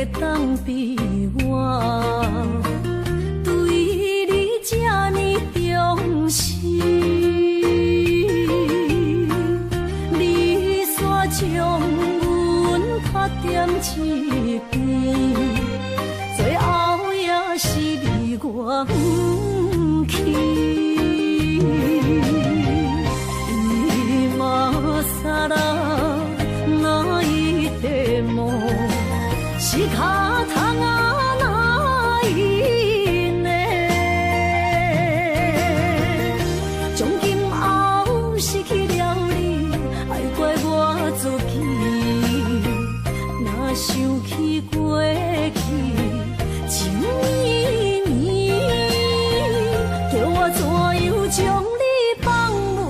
会当比我对你这呢重视，你煞将阮拍点一边，最后也是你我不去。今さら泣いても仕方がないね。从今后失去了你，爱怪我自己。若想起过去情绵绵，叫我怎样将你放袂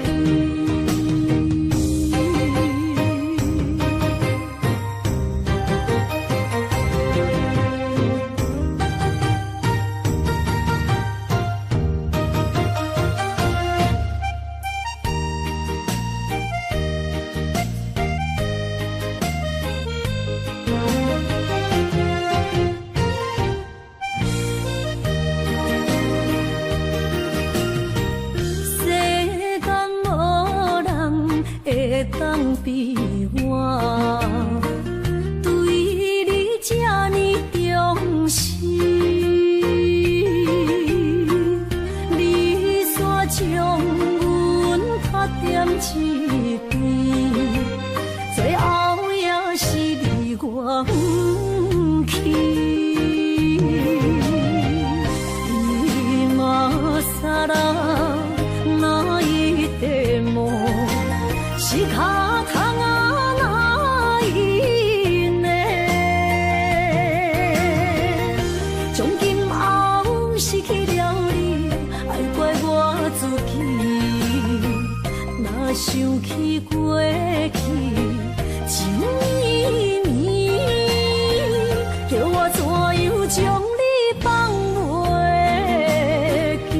记？当比我对你这呢重视，你煞将阮拍点一边，最后也是你我不去。今さら泣いても仕方がないね。从今后失去了你，爱怪我自己。若想起过去情绵绵，叫我怎样将你放袂记？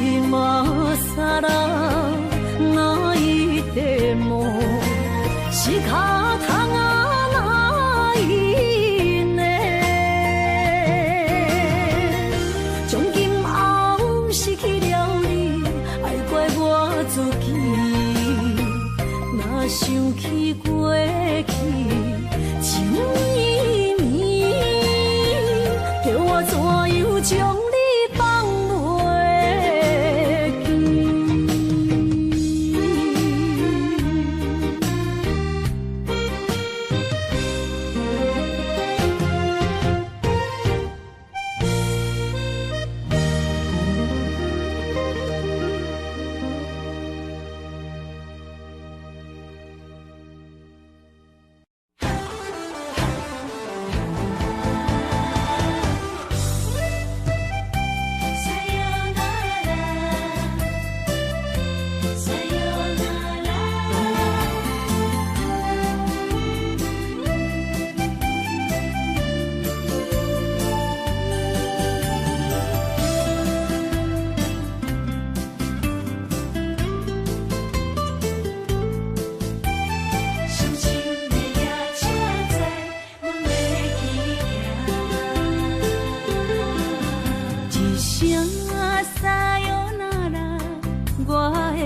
今さら泣いても仕方がないね。从今后失去了你，爱怪我自己。若想起过去情绵绵，叫我怎样将你放袂记？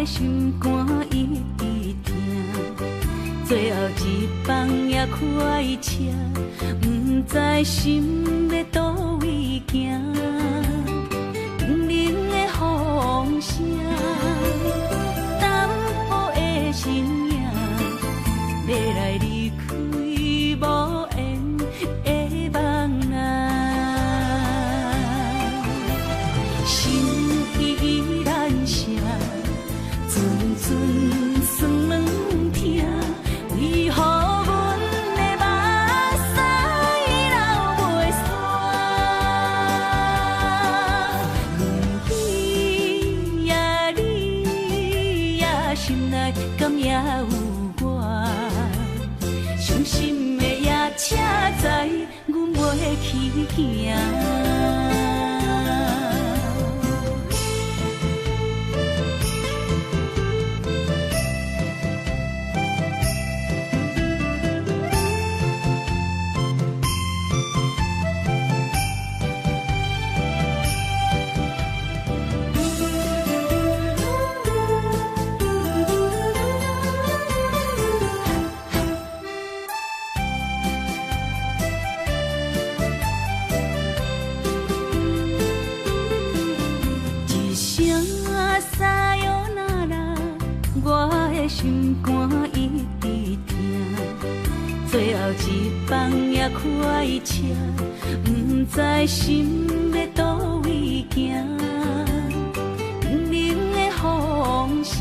心肝一直疼，最后一放也开车，不知心要倒位行。冷冷的风声，淡薄的身影，要来离开无缘的梦啊，心依然声。阵酸软疼，为何阮的目屎流心的也车载，阮袂去行。心肝一直疼，最后一放也开车，不知心要倒位行。冷冷的风声，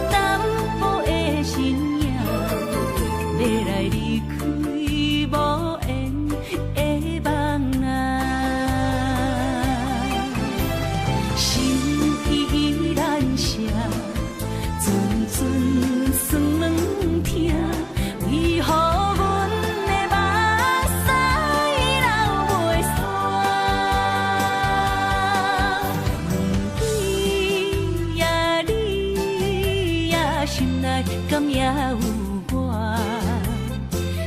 淡薄的身影，要来离开无缘的梦啊，心依然舍。阵酸软疼，为何阮的目屎流袂煞？你呀，心内敢也有我？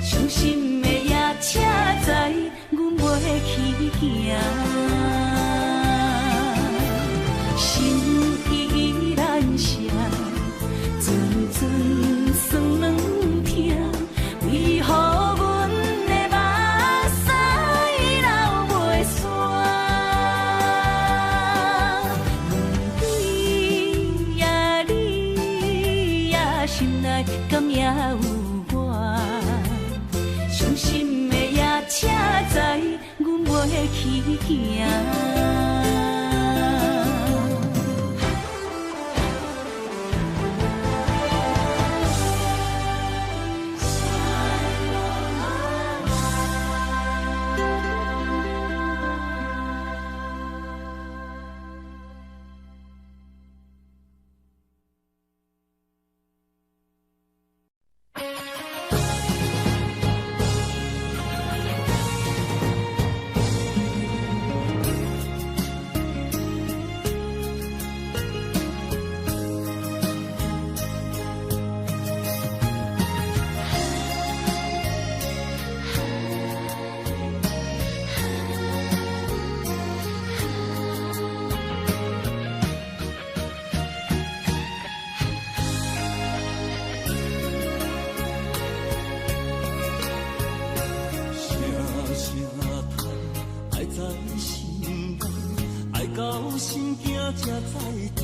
伤心的夜车载，阮袂去行。心依然舍。阵酸软疼，为何阮的目屎流袂煞？你呀，心内敢也有我？伤心的夜车载，阮袂去行。心惊才知听，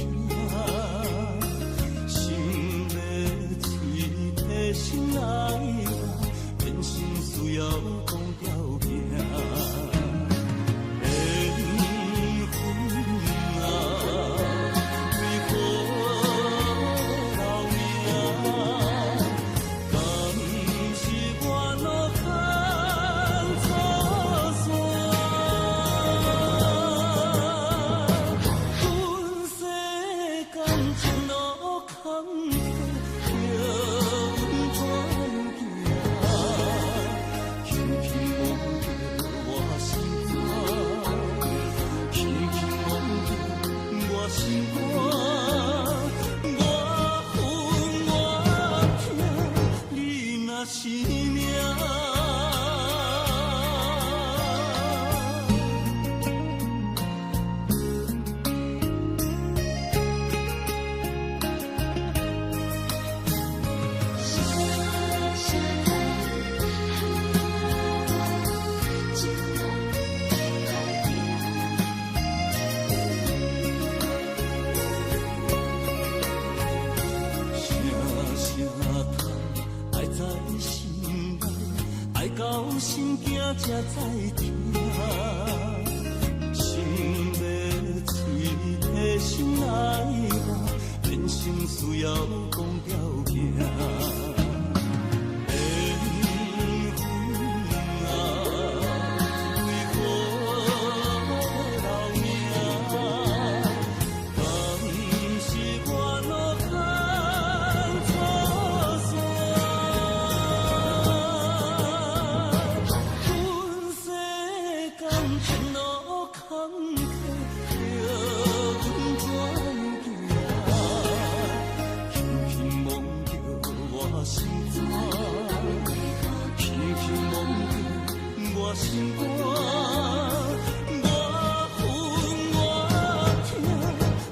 心要刺的心爱人，变心需要讲条命。心惊才知听，心要刺的心爱人，变心需要讲条命。纸，轻轻摸着我心肝。我恨我痛，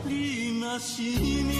你若是命。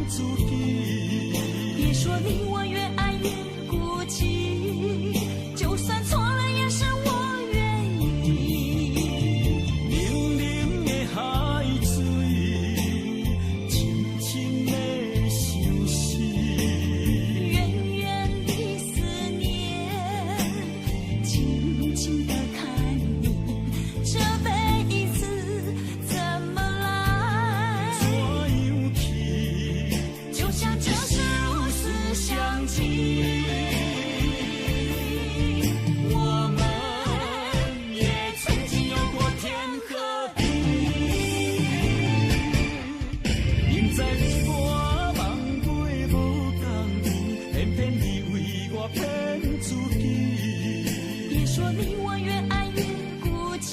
自己。别说你我越爱越孤寂，就算错了也是我愿意。冷冷的海水，深深的相思。远远的思念，静静的看你，这辈子怎么来？怎样去？就像这是如此相近。我们也曾经有过天和地，明知我梦袂无共阵，偏偏你为我骗自己。别说你我越爱越孤寂，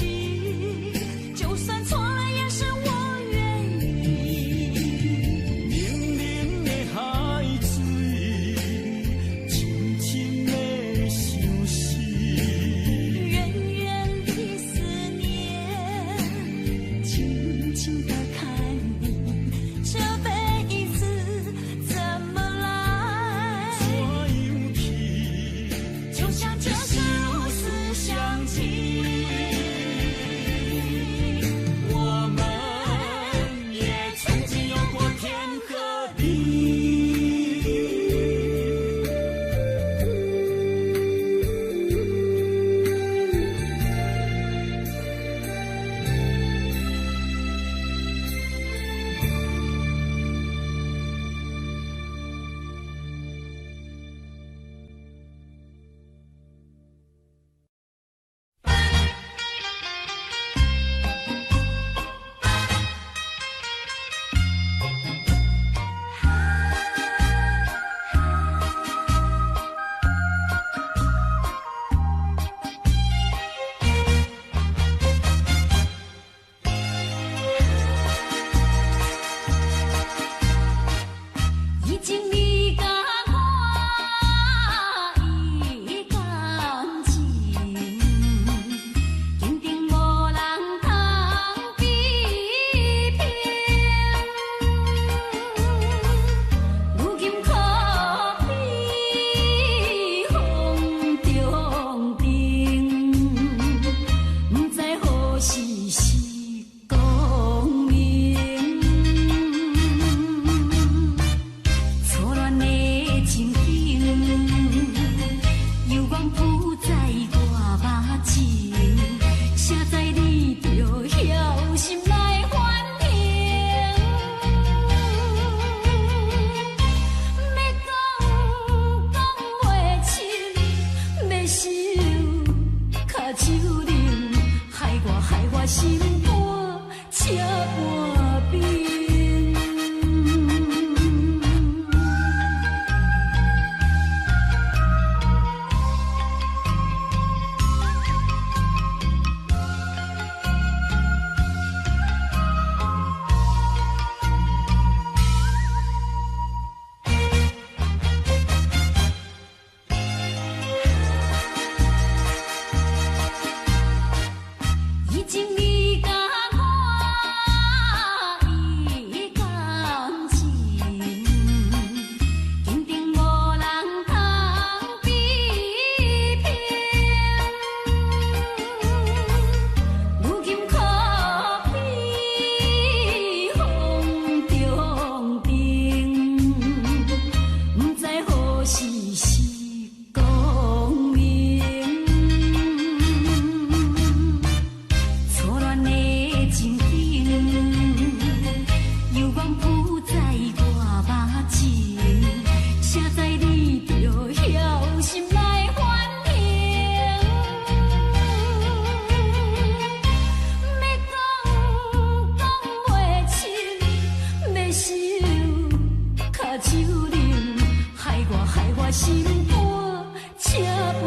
就算错了也是我愿意。冷冷的海水，深深的相思。远远的思念，静静的看你，这辈子怎么来？怎样去？就像这是如此相近。我们也曾经有过天和地。已经你甲我已感情，坚定无人通比拼。如今可比风中灯，不知何时是光明。错乱的情景，犹原浮在我目前，谁知你就晓心来反省。要讲袂清，要想卡手冷，害我心肝车半冰。已经你甲我已感情，坚定无人通比拼。如今可比风中灯，不知何时是光明。错乱的情景，犹原浮在我目前，谁知你就晓心来反省。要讲袂清，要想卡手冷，害我心肝车半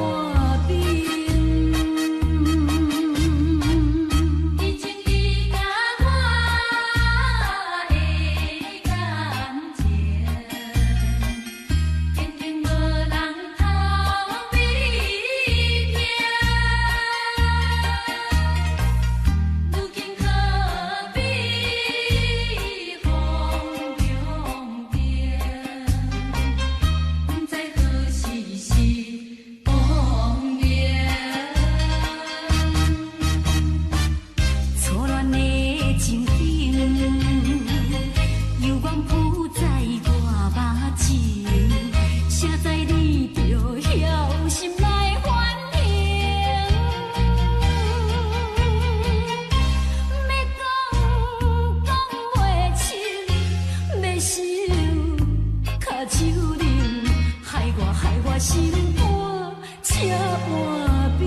冰。已经你甲我的感情，坚定无人通比拼。如今可比风中灯。手忍，害我心肝才换冰。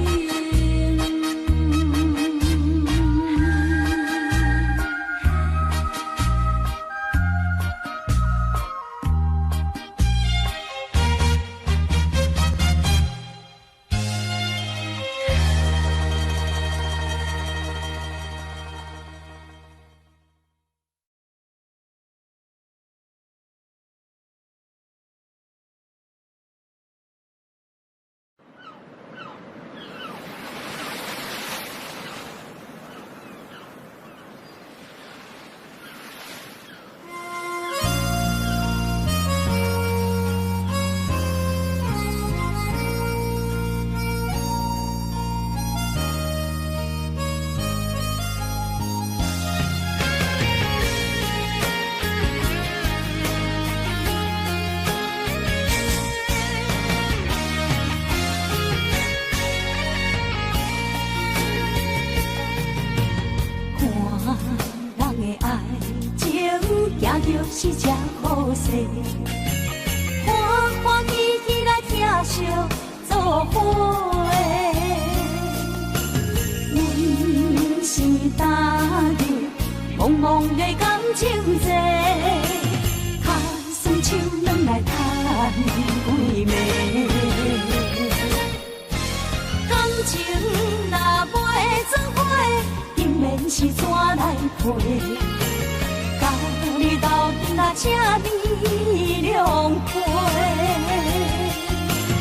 是只好势，欢欢喜喜来听惜做伙的。阮是踏入茫茫的感情债，卡酸手软来叹几暝。感情若袂做伙，应免是怎来陪？你斗阵啊，请你谅解。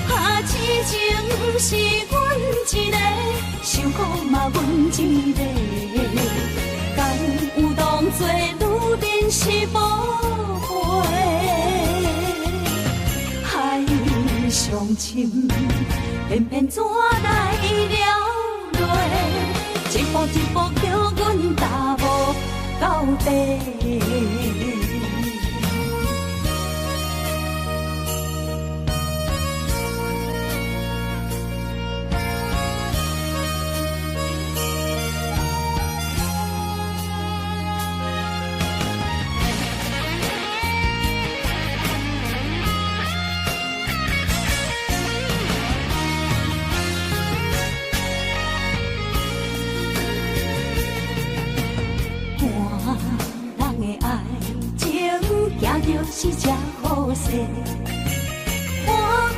啊，痴情是阮一个，想苦嘛阮一个。敢有当作女人是无悔？海上深，偏偏怎来了落？一步一步叫阮踏无到底。是只好势，欢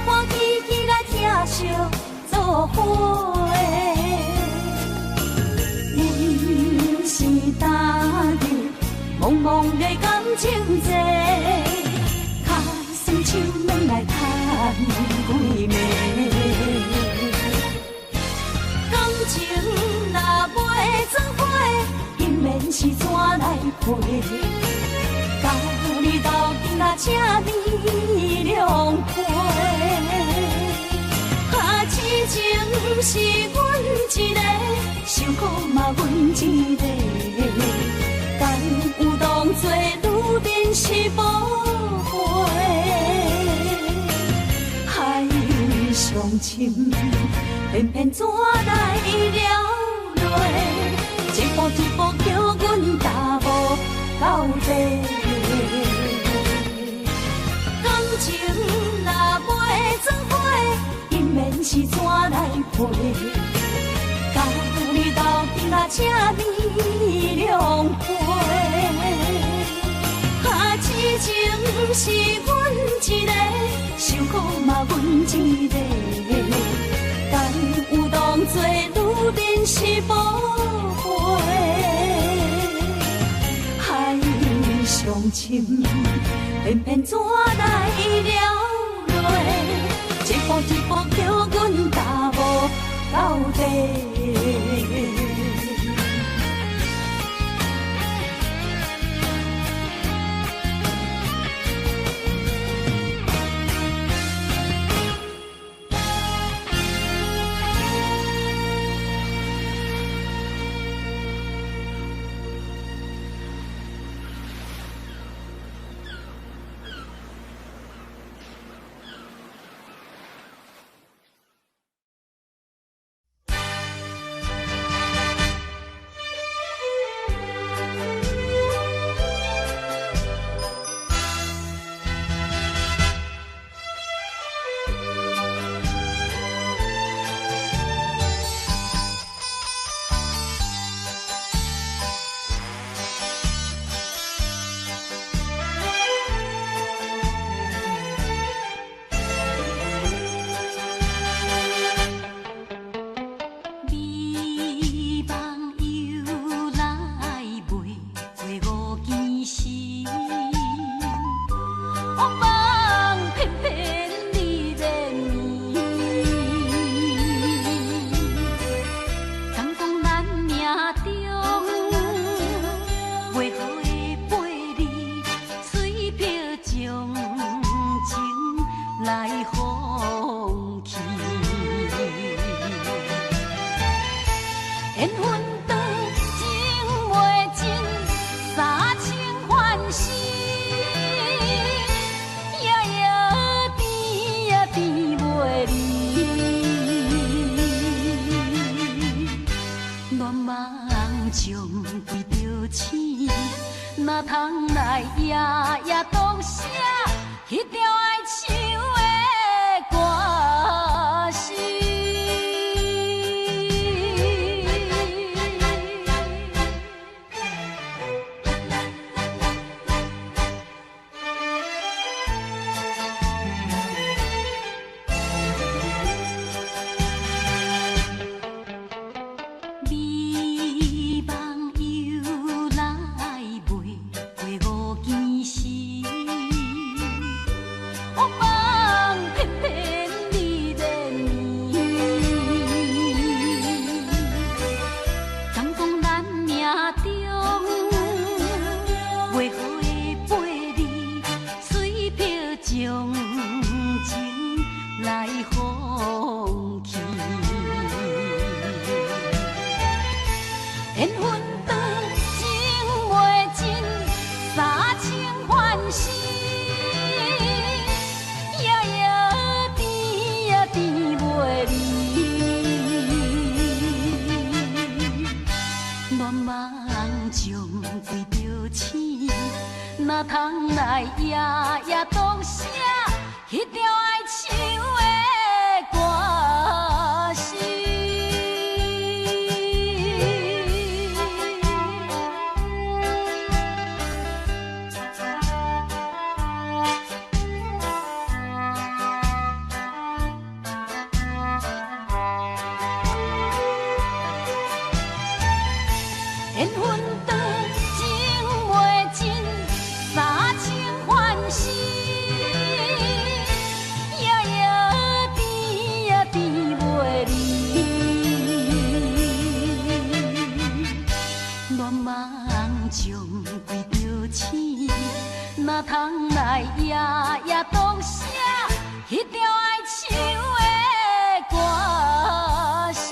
欢喜喜来听惜做伙的。人是踏入茫茫的感情债，卡酸手软来叹几暝。感情若袂做伙，应免是怎来陪？你斗阵啊，请你谅解。啊，痴情是阮一个，想苦嘛阮一个。敢有当作女人是无悔？海上深，偏偏怎来了落？一步一步叫阮踏无到底。情若袂做伙，应免是怎来陪？甲你斗阵啊，请你谅解。啊，痴情是阮一个，想苦嘛阮一个。敢有当作女人是无悔？海上深。偏偏怎来了落？一步一步叫阮踏无到底。来放弃。缘分长情袂尽，三情换死，夜夜甜也甜袂离。乱梦中为着醒，哪通来夜夜当写迄条爱唱的歌词？美梦又来袂过五更时，黑梦偏偏你连绵，敢讲咱命中袂好的陪你，随票将情来放弃。缘分长情袂尽，三情换死，夜夜甜也甜袂离。乱梦中为着醒，哪通来夜夜当写迄条爱唱的歌词？缘分长情袂尽，三情换死，夜夜甜也甜袂离。乱梦中为着醒，哪通来夜夜当写迄条爱唱的歌词？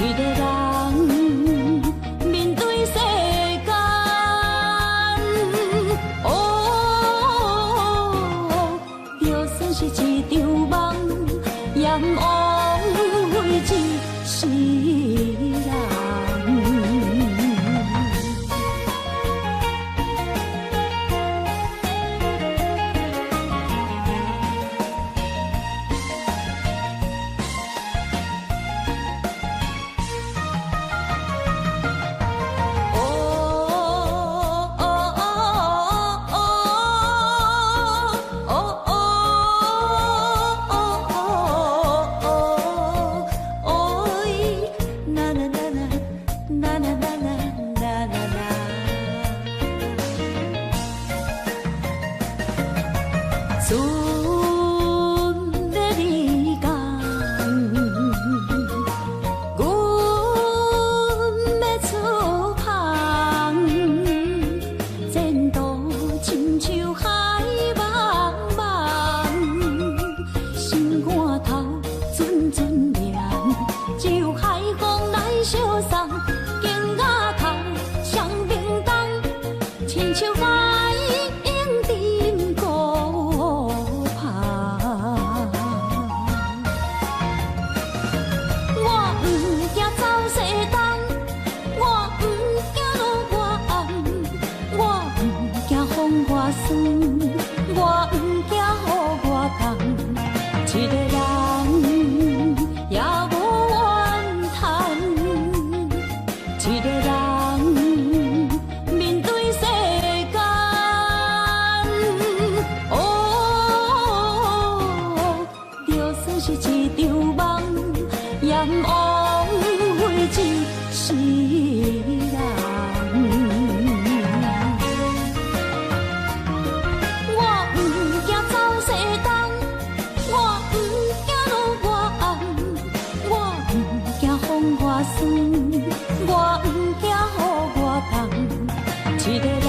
一个人面对世间。酸，我不惊予我讲，一个人也无怨叹，一个人面对世间，哦，就算是一场梦，也毋枉费一世人。我不惊走西东，我不惊路外暗，我不惊风外酸，我不惊雨外重，一个人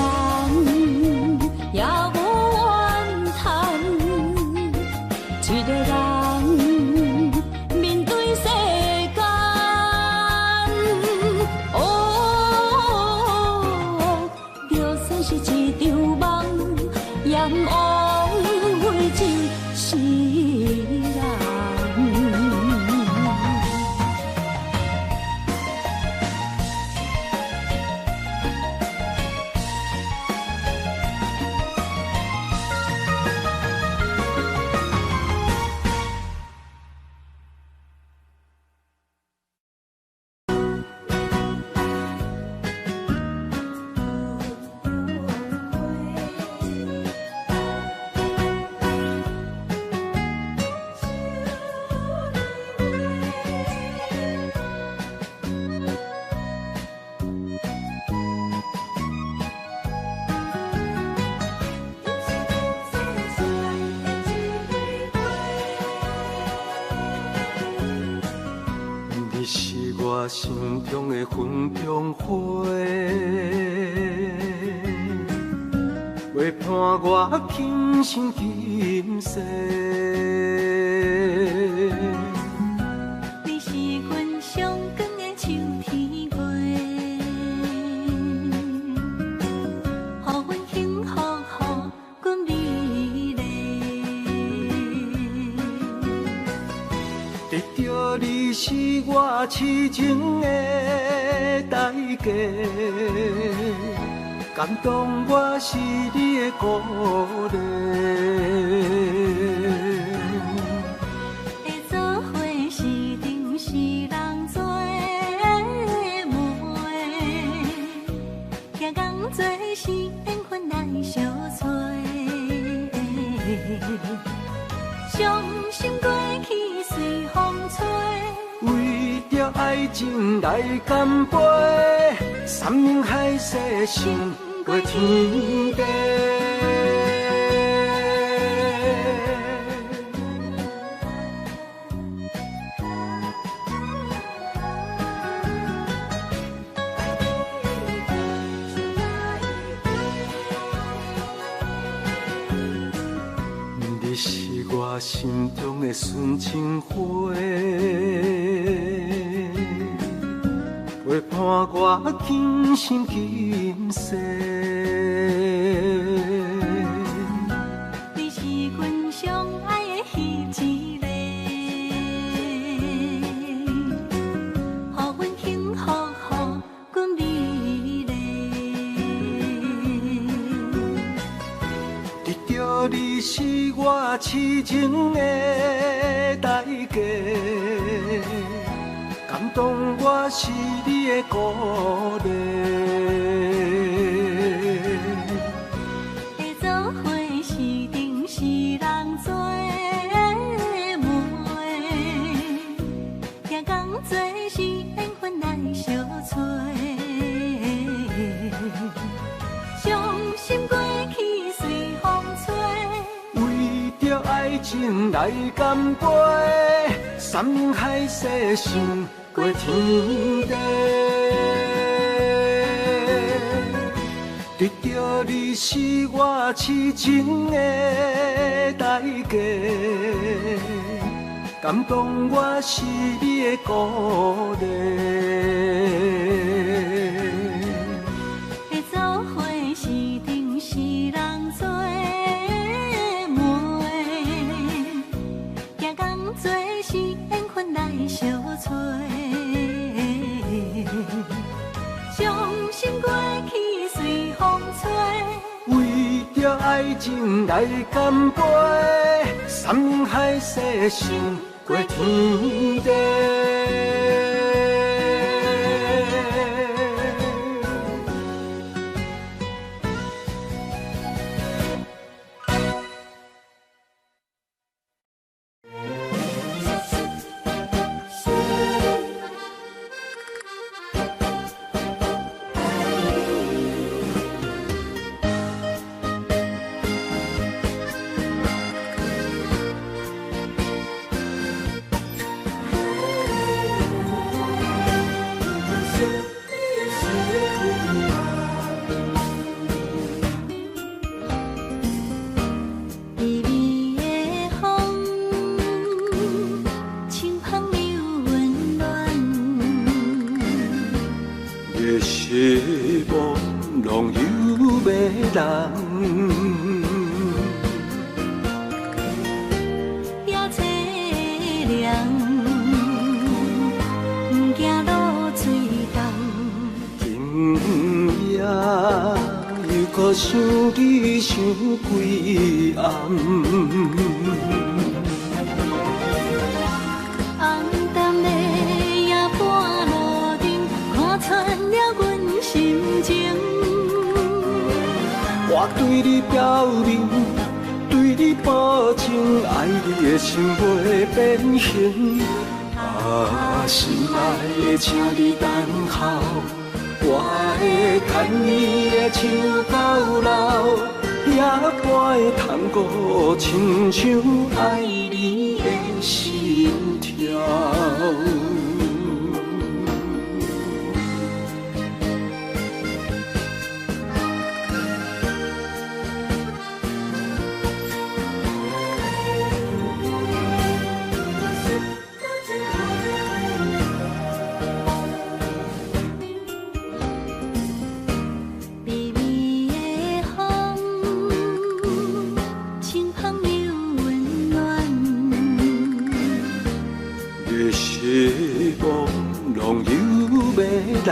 也无怨叹，一个人面对世间，哦，就算是一场梦，也毋枉费一世人。你是我心中的云中花，陪伴我今生今世。你是阮上光的秋天月，予阮幸福，予阮美丽。得到你是我痴情的代价，感动我是你的鼓励。会做伙是定是人做的梦，行工做是缘分来相找，伤心过去随风吹。为着爱情来干杯，山盟海誓心过天地。你是我心中的纯情花，陪伴我今生今世。你是阮上爱的彼一个，予阮幸福，予阮美丽。得到你是我痴情的代价，感动我是你的鼓励。会做伙是定是人做的梦，行工做是缘分来相找，伤心过去随风吹。为着爱情来干杯，山盟海誓心过天地。得到你是我痴情的代价，感动我是你的鼓励。会做伙是定是人做的梦，行工做是缘分来相找，伤心过去随风吹。为着爱爱情来干杯，山盟海誓想过天地。希望拢有要人，也凄凉，不惊落水重。今夜又搁想你想几暗。我对你表明，对你保证，爱你的心袂变形。啊，心爱的，请你等候，我会牵你的手到老，也会通过亲像爱你的心跳。希望拢有要人，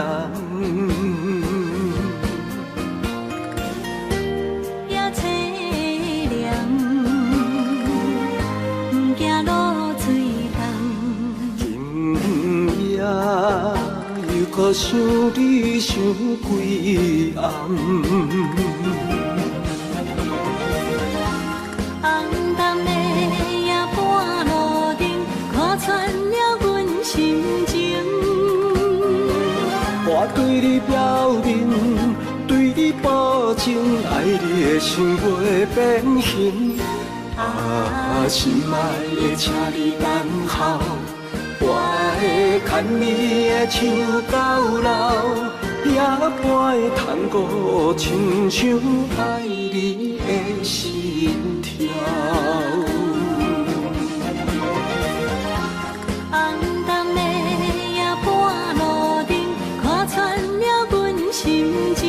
也凄凉，不惊落水重。今夜又搁想你想几暗。红淡的夜半路灯，看穿了阮心情。我对你表明，对你保证，爱你的心袂变形。啊，心爱的，请你等候，我会牵你的手到老，也会通过亲像爱你的心跳。红淡的夜半路灯，看穿了阮心情。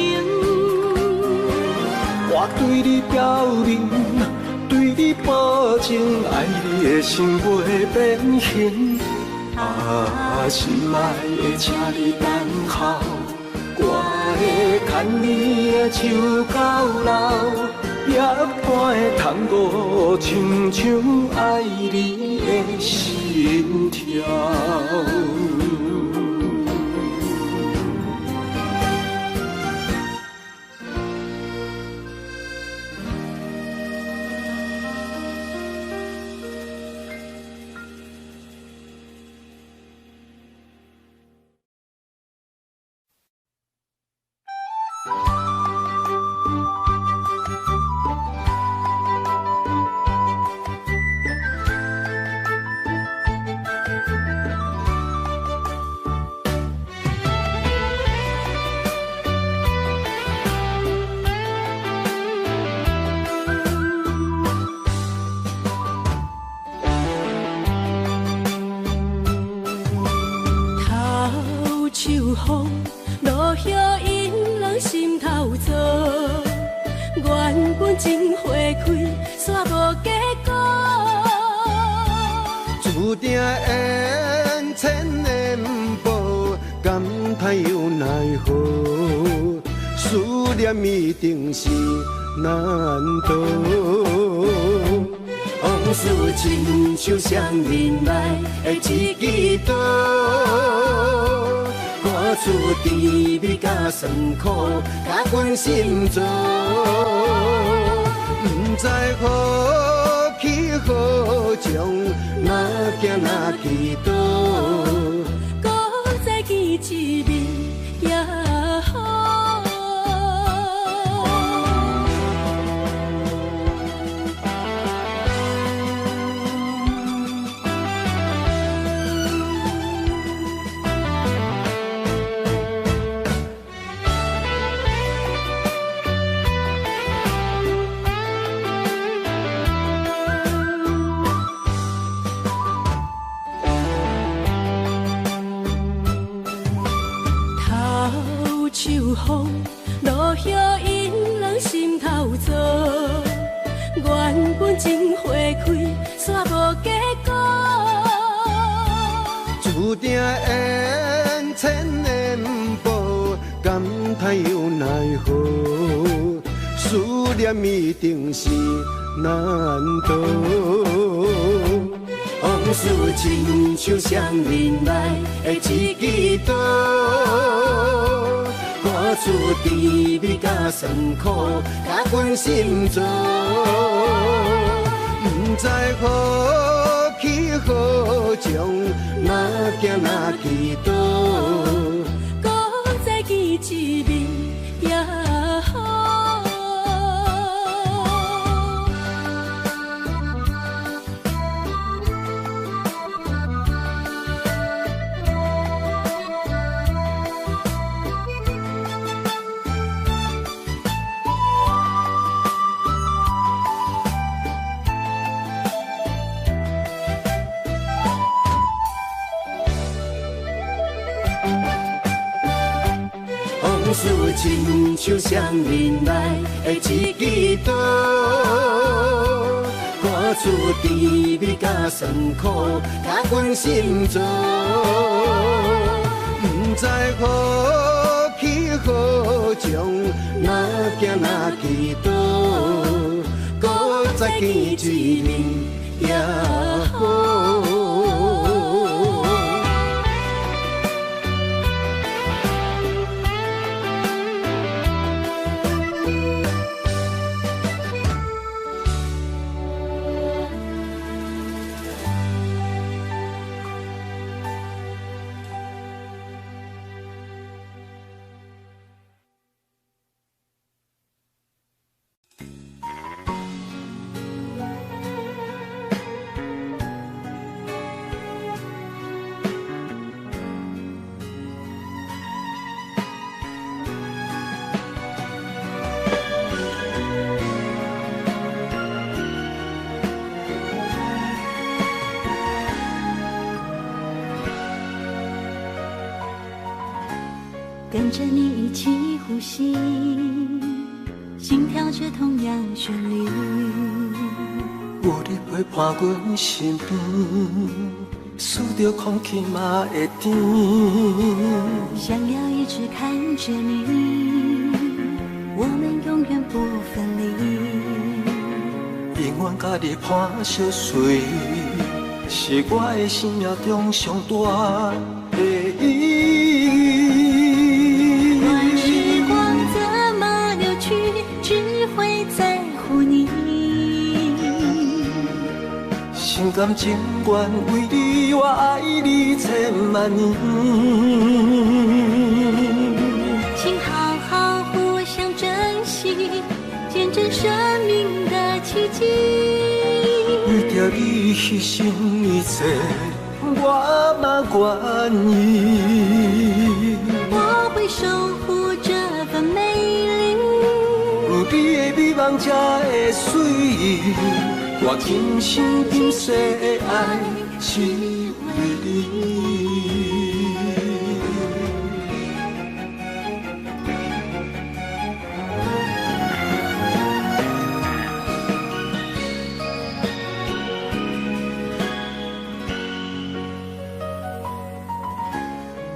我对你表明，对你保证，爱你的心袂变形。啊，心爱的，请你等候，我会牵你的手到老，也会通过亲像爱你的心跳。秋风落叶引人心头躁，原本情花开，煞无结果。注定缘千年报，感叹又奈何？思念一定是难渡。往事亲像双人来的一支刀，看出甜蜜甲酸苦，甲阮心中。不知何去何从，哪行哪去倒，搁再见一面也好。秋风落叶引人心头躁，愿本真花开，煞无结果。注定缘千年报，感叹又奈何？思念一定是难渡。往事亲像双人来的一支刀，看出甜蜜甲酸苦，甲阮心中。不知何去何从，哪行哪去倒，搁再见一面也好。往事亲像双人来的一支刀，看出甜蜜甲酸苦，甲阮心中。不知何去何从，哪行哪去倒，搁再见一面也好。跟着你一起呼吸，心跳着同样旋律。有你陪伴阮身边，思着空气嘛会甜。想要一直看着你，我们永远不分离。永远甲你伴相随，是我的生命中上大的意义。时光怎么流去，只会在乎你。心甘情愿为你，我爱你千万年。请好好互相珍惜，见证生命的奇迹。为着你牺牲一切，我嘛愿意。我会守护这份美丽，有你的美梦才会水，我今生今世的爱是为你。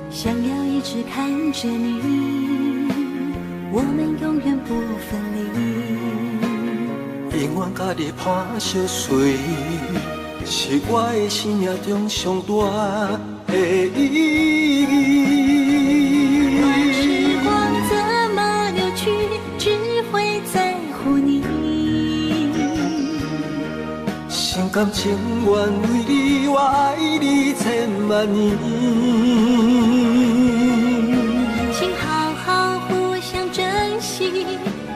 想要一直看着你，我们永远不分离。远甲你伴相随，是我的生命中上大的意义。时光怎么流去，只会在乎你。心甘情愿为你，我爱你千万年。请好好互相珍惜，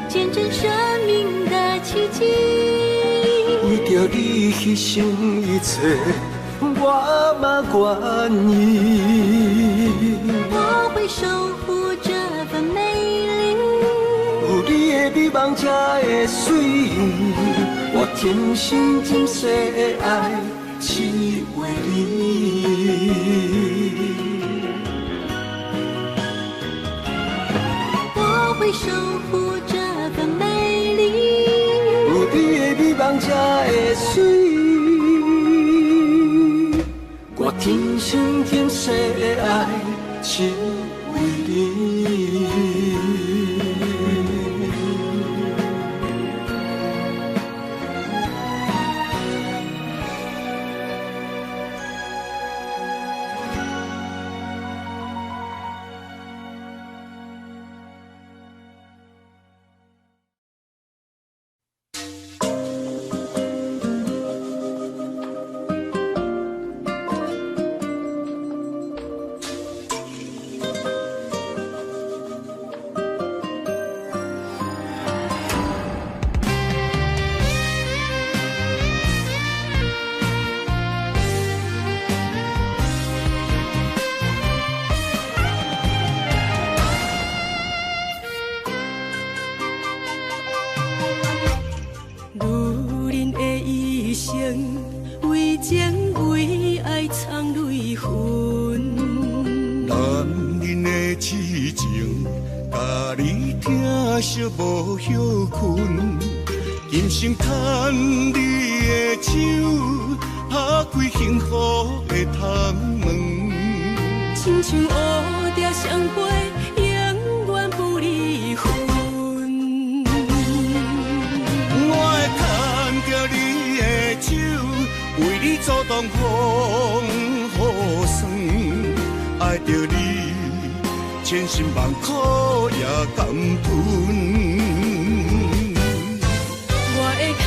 见证生命的奇迹。为着你牺牲一切，我嘛愿意。我会守护这份美丽，有你的美梦才会水，我天心今世的爱只为你。我会守护这份美丽，有你的美梦才会水，我天心今世的爱只为你。为情为爱藏泪痕，男人的痴情，甲你疼惜无歇困，今生牵你的手，打开幸福的窗门，亲像乌蝶相陪，永远不离分。我会牵着你的手，为你阻挡风雨霜，爱着你，千辛万苦也甘吞。我会牵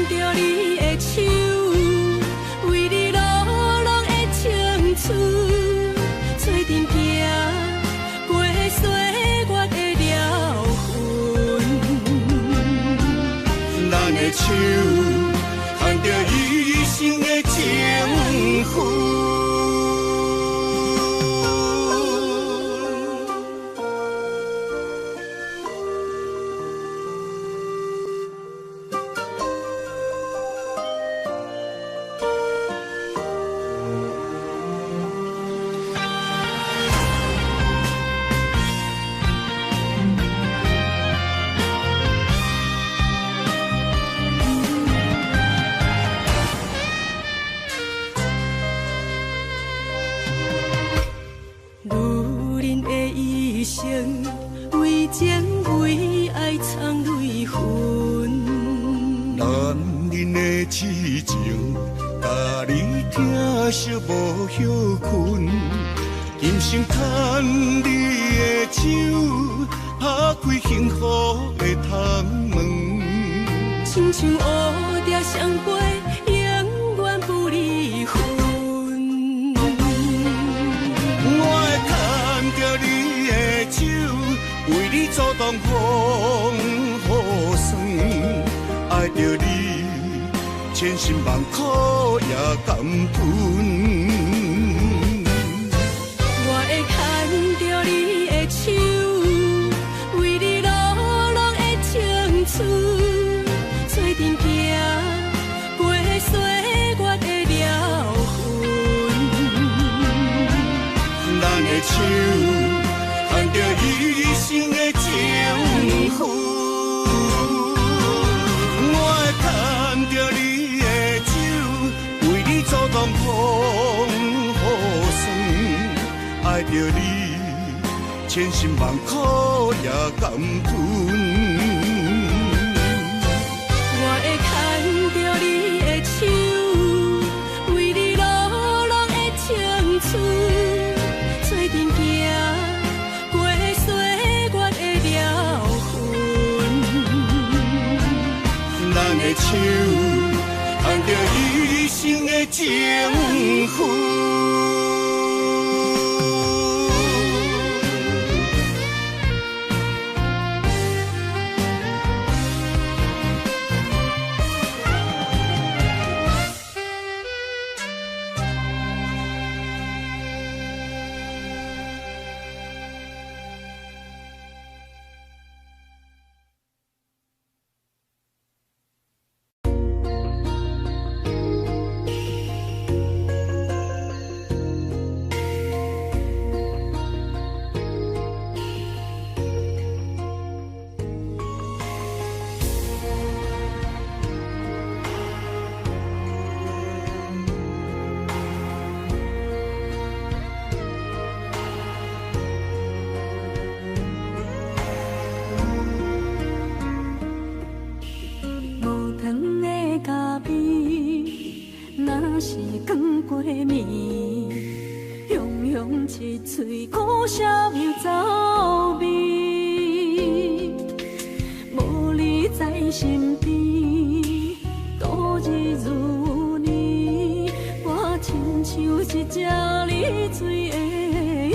着你的手，为你路路的青春，做阵行过岁月的疗痕。咱的手牵着一生的情分。为情为爱藏泪痕，男人的痴情，甲你疼惜无歇困，今生牵你的手，打开幸福的窗门，亲像乌蝶相陪，永远不离分。我会牵着你的手，为你阻挡风雨霜，爱着你，千辛万苦也甘吞。我会牵着你的手，为你路路的青春，做阵行过岁月的疗痕。咱的手牵着一生的情分，我会牵着你的手，为你阻挡风雨霜，爱着你，千辛万苦也甘吞。我会手，牵着一生的情妇。嘴苦涩又走味，无你在身边，度日如年，我亲像一只离水的鱼。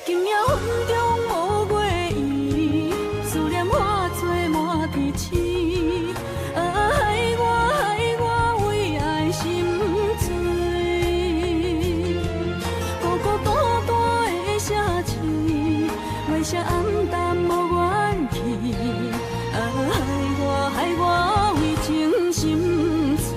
今夜风中无月圆，思念化作满天星。这暗淡无元气，害我为情心碎。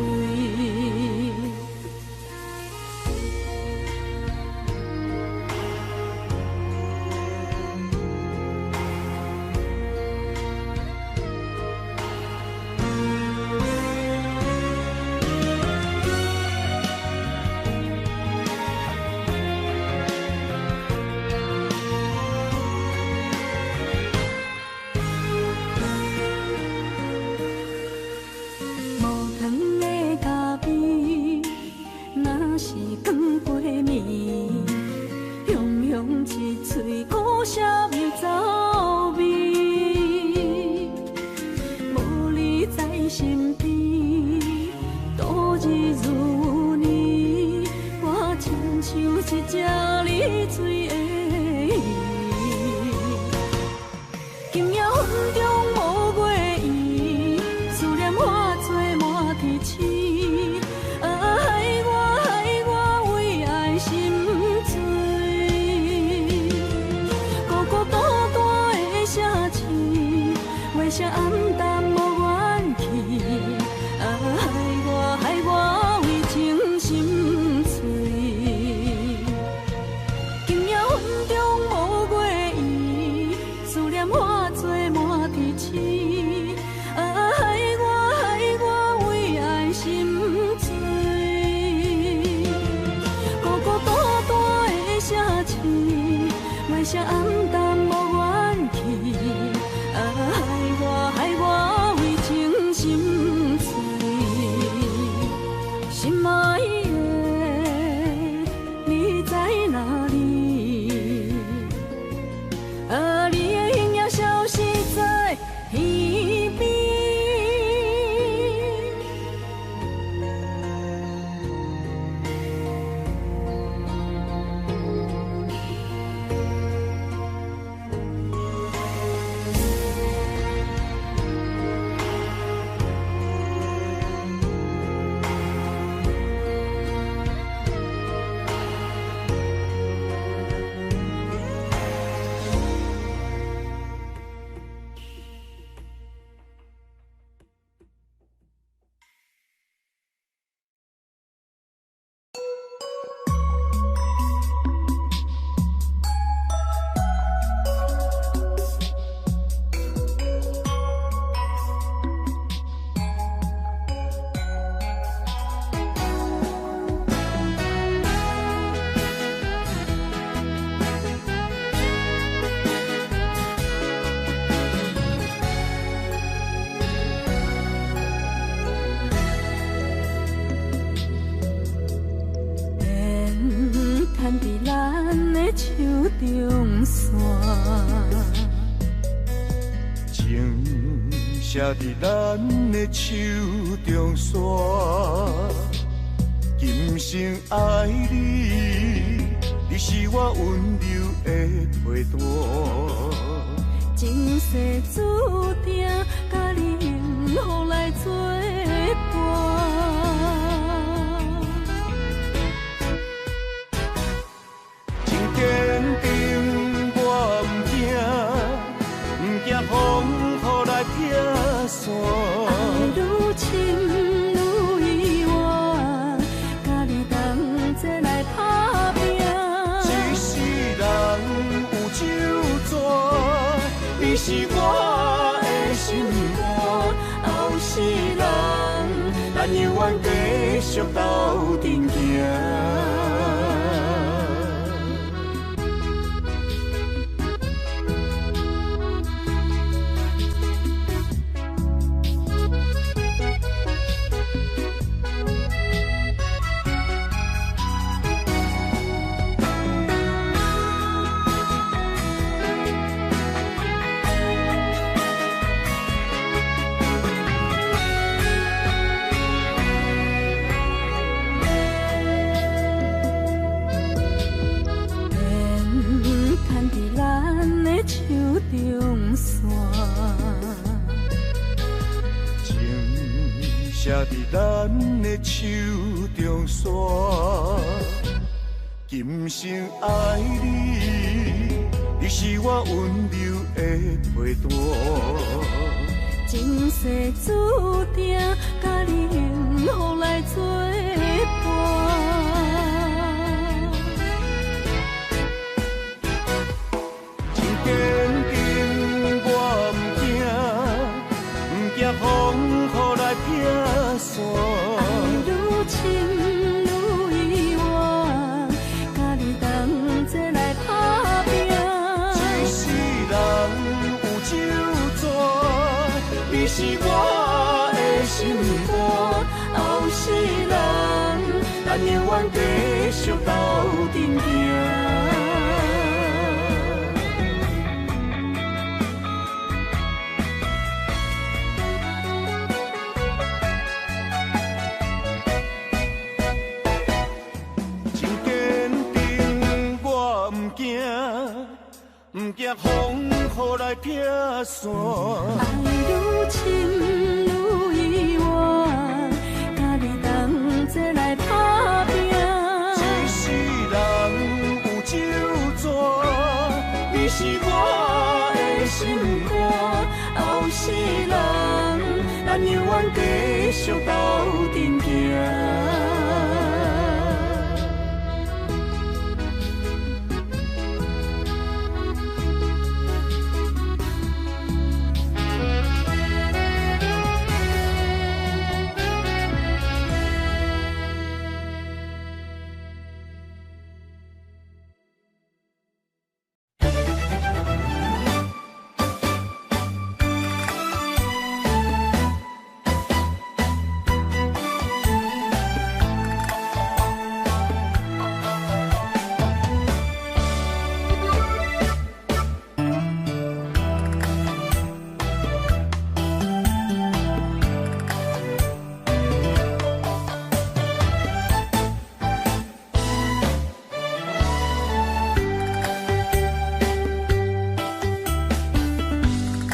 这暗淡无元气，害我为情心碎。心爱的，你在哪里？你的影也消失在天边。写伫咱的手中线，今生爱你，你是我温柔的陪伴。前世注定，甲你幸福来作伴。真坚定，我唔惊，唔惊风雨来拆散。爱愈深愈意外，甲你同齐来打拼。一世人有酒泉，你是我的心肝。后世人，咱永远继续斗阵行。写伫咱的手中线，今生爱你，你是我温柔的陪伴。前世注定，甲你幸福来作伴。真坚定，我唔惊，唔惊风雨来拆散。爱愈深愈意外，甲你同齐来打拼。一世人有酒泉，你是我的心肝。后世人，咱永远继续斗阵行。唔惊风雨来拆散，爱愈深愈意外，甲你同齐来打拼。一世人有酒泉，你是我的心肝。后世人，咱永远继续斗阵行。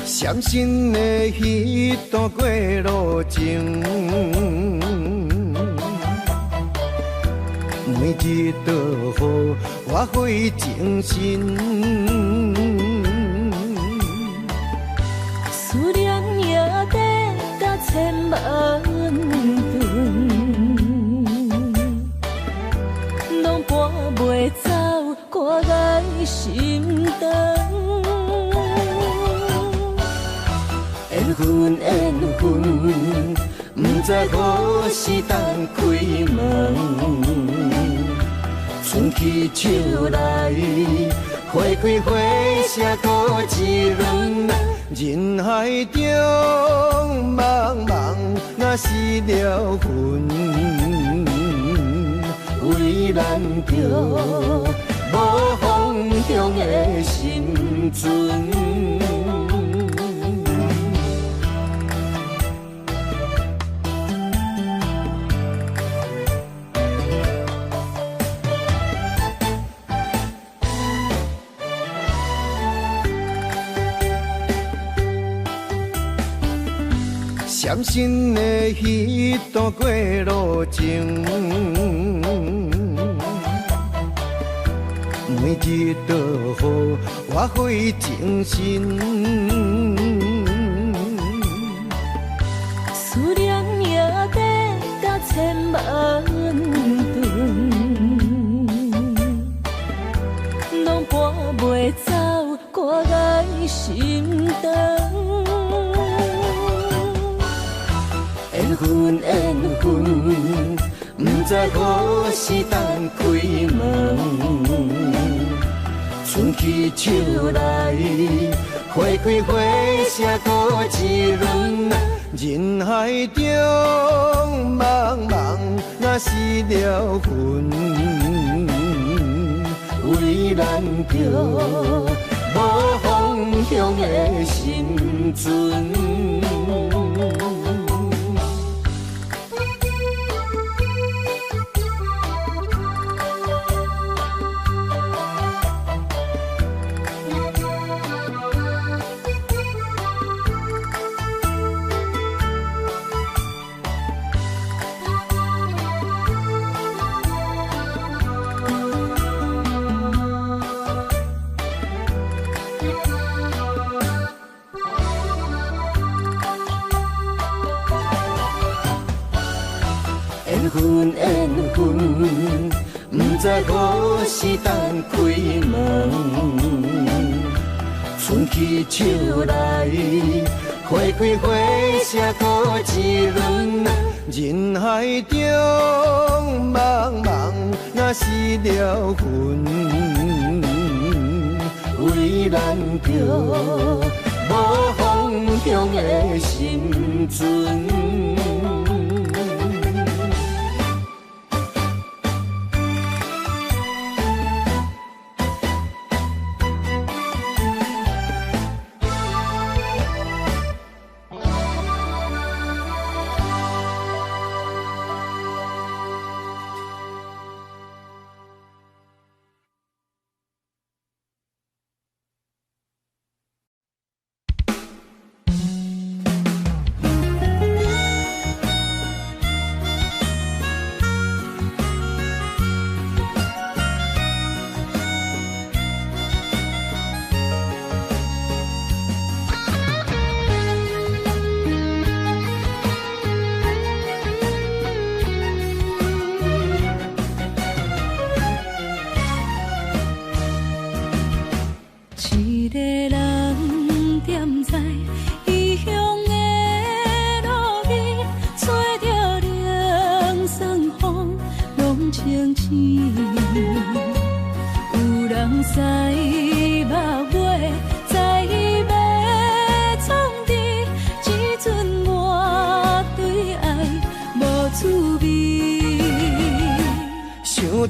伤心的迄段过路程，每日都予我费精神。思念也得到千万吨，拢搬袂走我的心肠。缘分缘分，不知何时当开门。春去秋来，花开花谢过一轮。人海中茫茫，若是了魂，为咱着无风中的心存。伤心的彼段过路情，每日都予我费精神。思念也得到千万吨，拢搬袂走挂在心肠。缘分缘分，不知何时当开门。春去秋来，花开花谢过一轮。人海中茫茫，若是了魂，为咱着无方向的心存。缘分缘分，不知何时当开门。春去秋来，花开花谢过一轮。人海中茫茫，若是了魂，为咱着无方向的心存。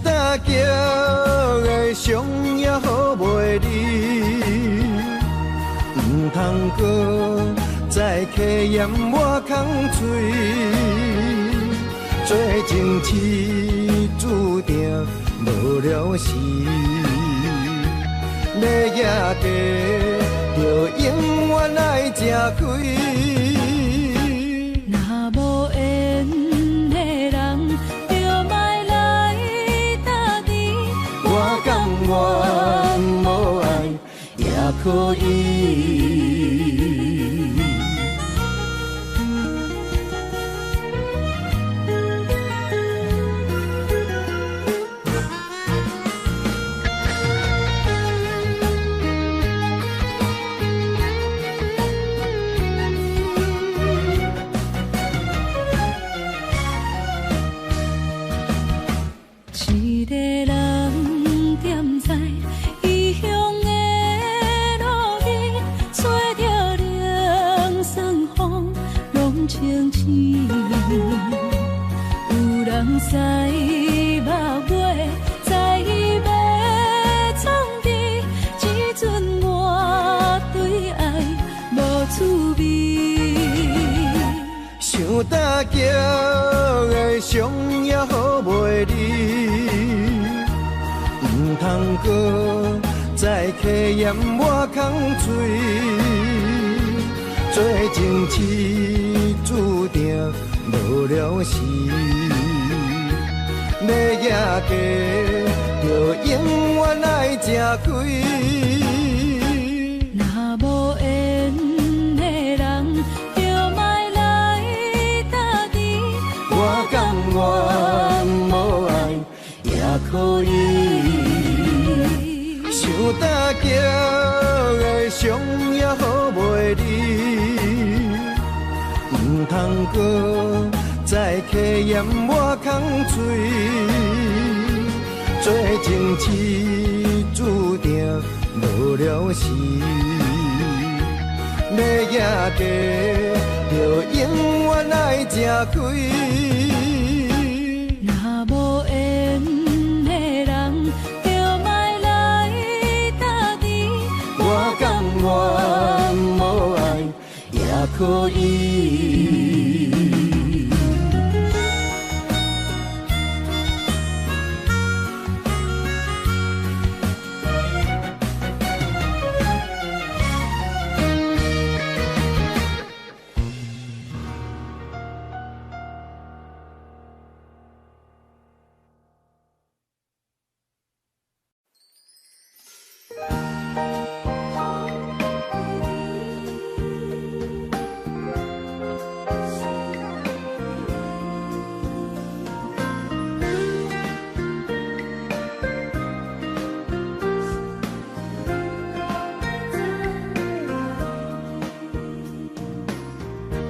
大桥的伤也好袂离，唔通搁再客嫌我空嘴，做情痴注定无了时，要野地就永远爱吃亏。我无爱也可以。一个人踮在异乡的路边，吹着凉爽风，拢清醒。有人知目尾，知要创治，只准我对爱无滋味。想大桥的伤也好袂离。唔通搁再客嫌我空嘴，做情痴注定无了时，要举家就永远爱吃亏。若无缘的人，就莫来打滴。我甘愿无爱也可以，想打叫的伤也好袂离，唔通搁再客嫌我空嘴。做情痴注定无了时，要举家就永远爱吃亏。若无缘的人，就莫来打滴。我甘愿无爱也可以。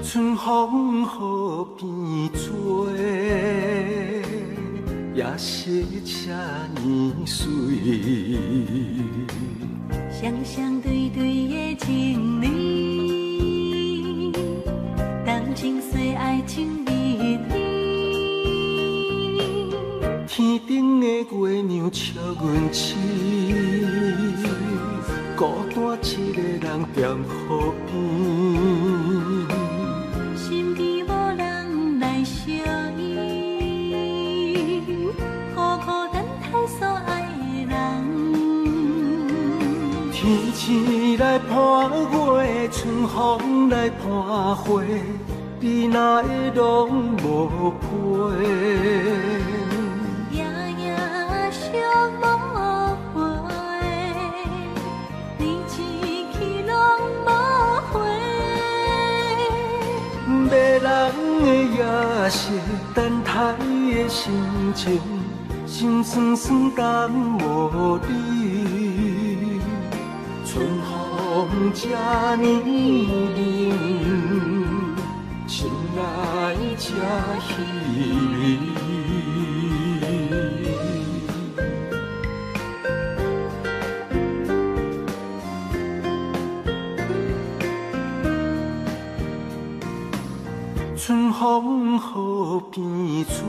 春风雨变做，也是这年水。双双对对的情侣，谈情说爱情蜜蜜。天顶的月亮笑阮痴，孤单一个人踮河边。心机无人来相依，苦苦等待所爱的人。天星来伴月，春风来伴花，你哪会拢无陪？夜夜想无回，你一去拢无回。迷人的夜色，等待的心情，心酸酸等无你。春风这呢冷，心内这稀微。春风雨变做，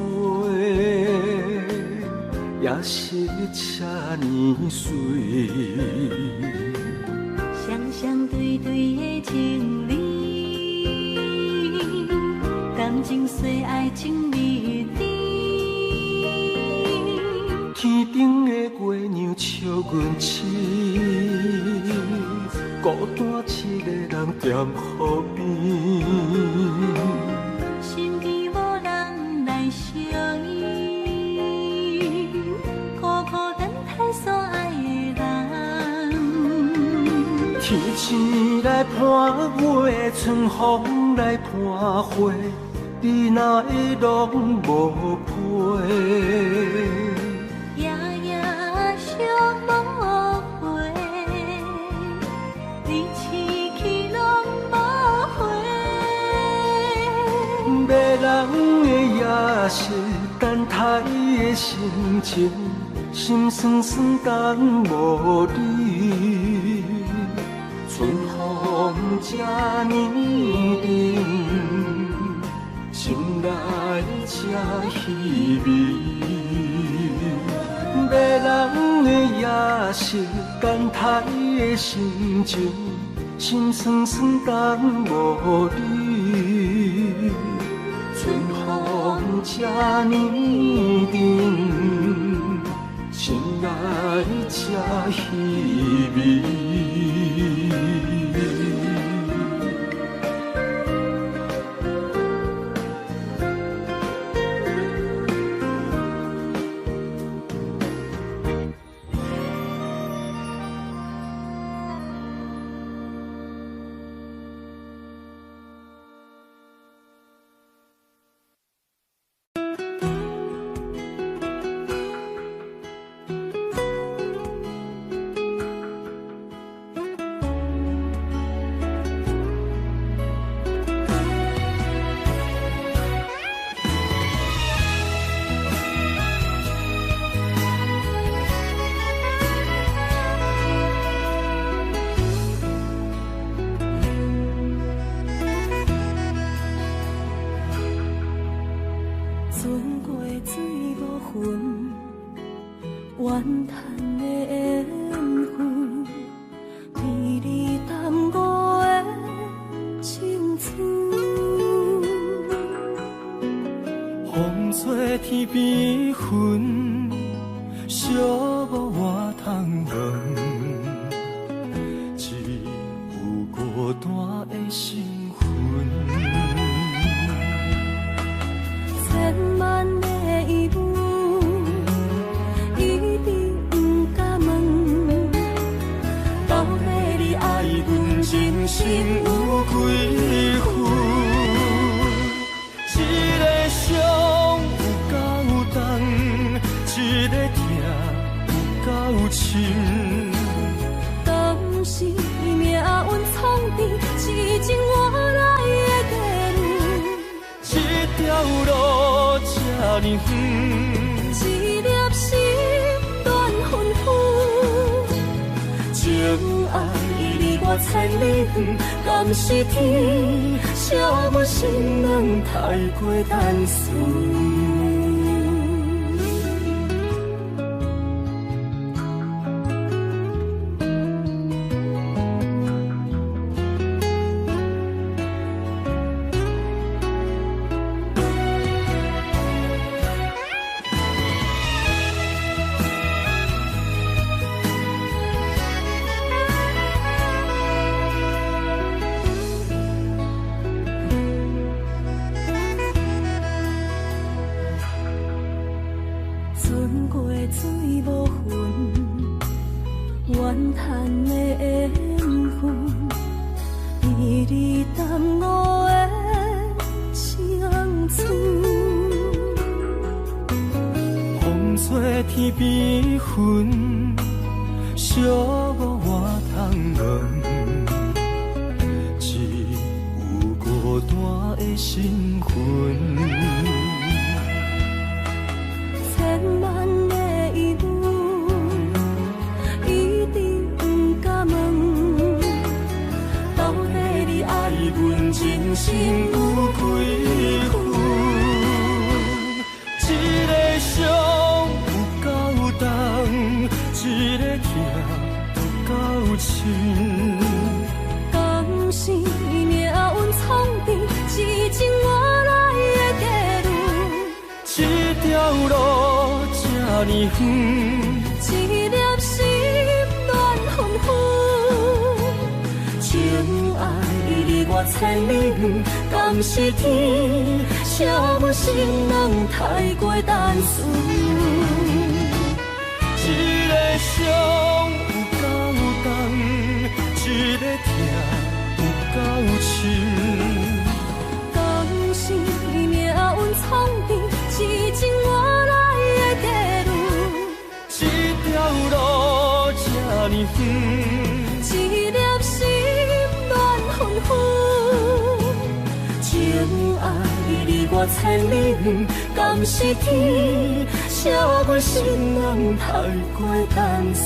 也是这年水。双双对对的情侣，谈情说爱情蜜蜜。天顶的月亮笑阮痴，孤单一个人踮河边。心机无人来相依，苦苦等待所爱的人。天星来伴月，春风来伴花，你哪会拢无陪？夜夜想无回，你一去拢无回。迷人的夜色，等待的心情，心酸酸等无你。春风这呢冷，心内这稀微。迷人的夜色，等待的心情，心酸酸等无你。春风这呢冷，心内这稀微。怨叹的缘分，为你耽误的青春。风吹天边云，寂寞我通问，只有孤单的身份。千万个疑问，一直不敢问，到底你爱阮人生有几分？一个伤有够重，一个痛有够深。当时命运创治，是情换来的结论。这条路这呢远，一粒心乱纷纷。情爱离我千里远，敢是天惜我心软太过单纯。船过水无痕，怨叹的缘分，为你耽误的青春。风吹天边云，寂寞我通问，只有孤单的身份。千万个疑问，一直不敢问，到底你爱阮人生有几分？一个伤有够重，一个痛有够深。当时命运创治，是情换来的结论。这条路这呢远，一粒心乱纷纷。情爱离我千里远，敢是天惜我心人太过单纯。一个伤有够重，一个痛有够深。当时命运创治，是情换来的结论。这条路这呢远，一粒心乱纷纷。情爱离我千里远，敢是天惜我心人太过单纯。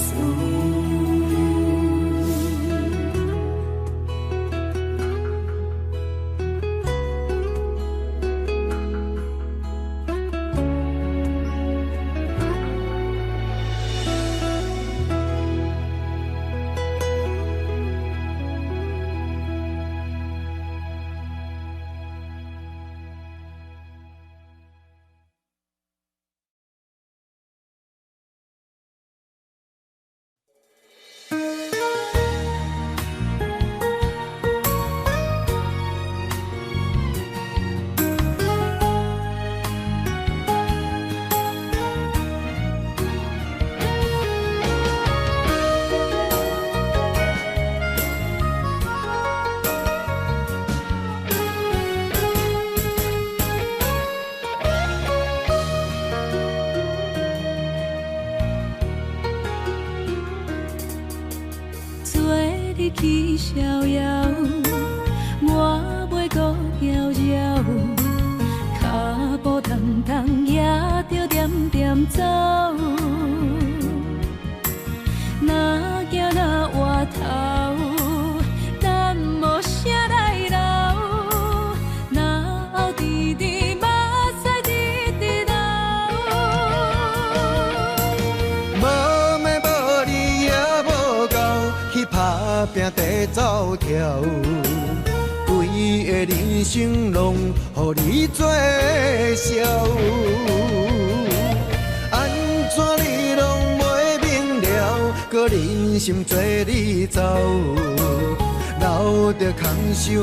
去逍遥，我袂搁摇摇，脚步重重也着点点走。若行若回头，咱无啥来留，若后直直目屎直直流。地走跳，规个人生拢予你做笑。安怎你拢袂明了，搁忍心做你走，留着空手予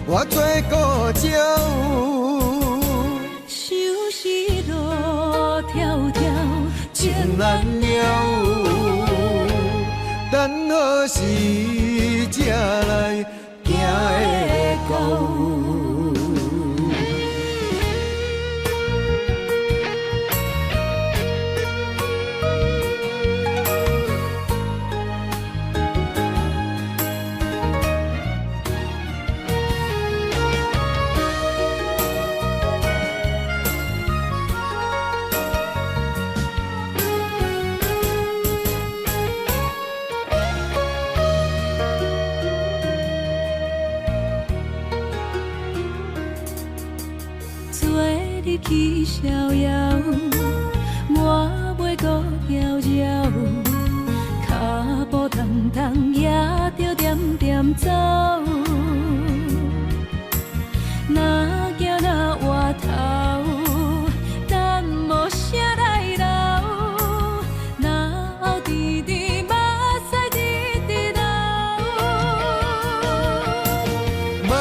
我做顾鸟。想是路迢迢，情难了。等何时才来行会到？去逍遥，我袂搁摇摇，脚步重重也着点点走。若行若回头，咱无啥来留，若后直直目屎直直流。无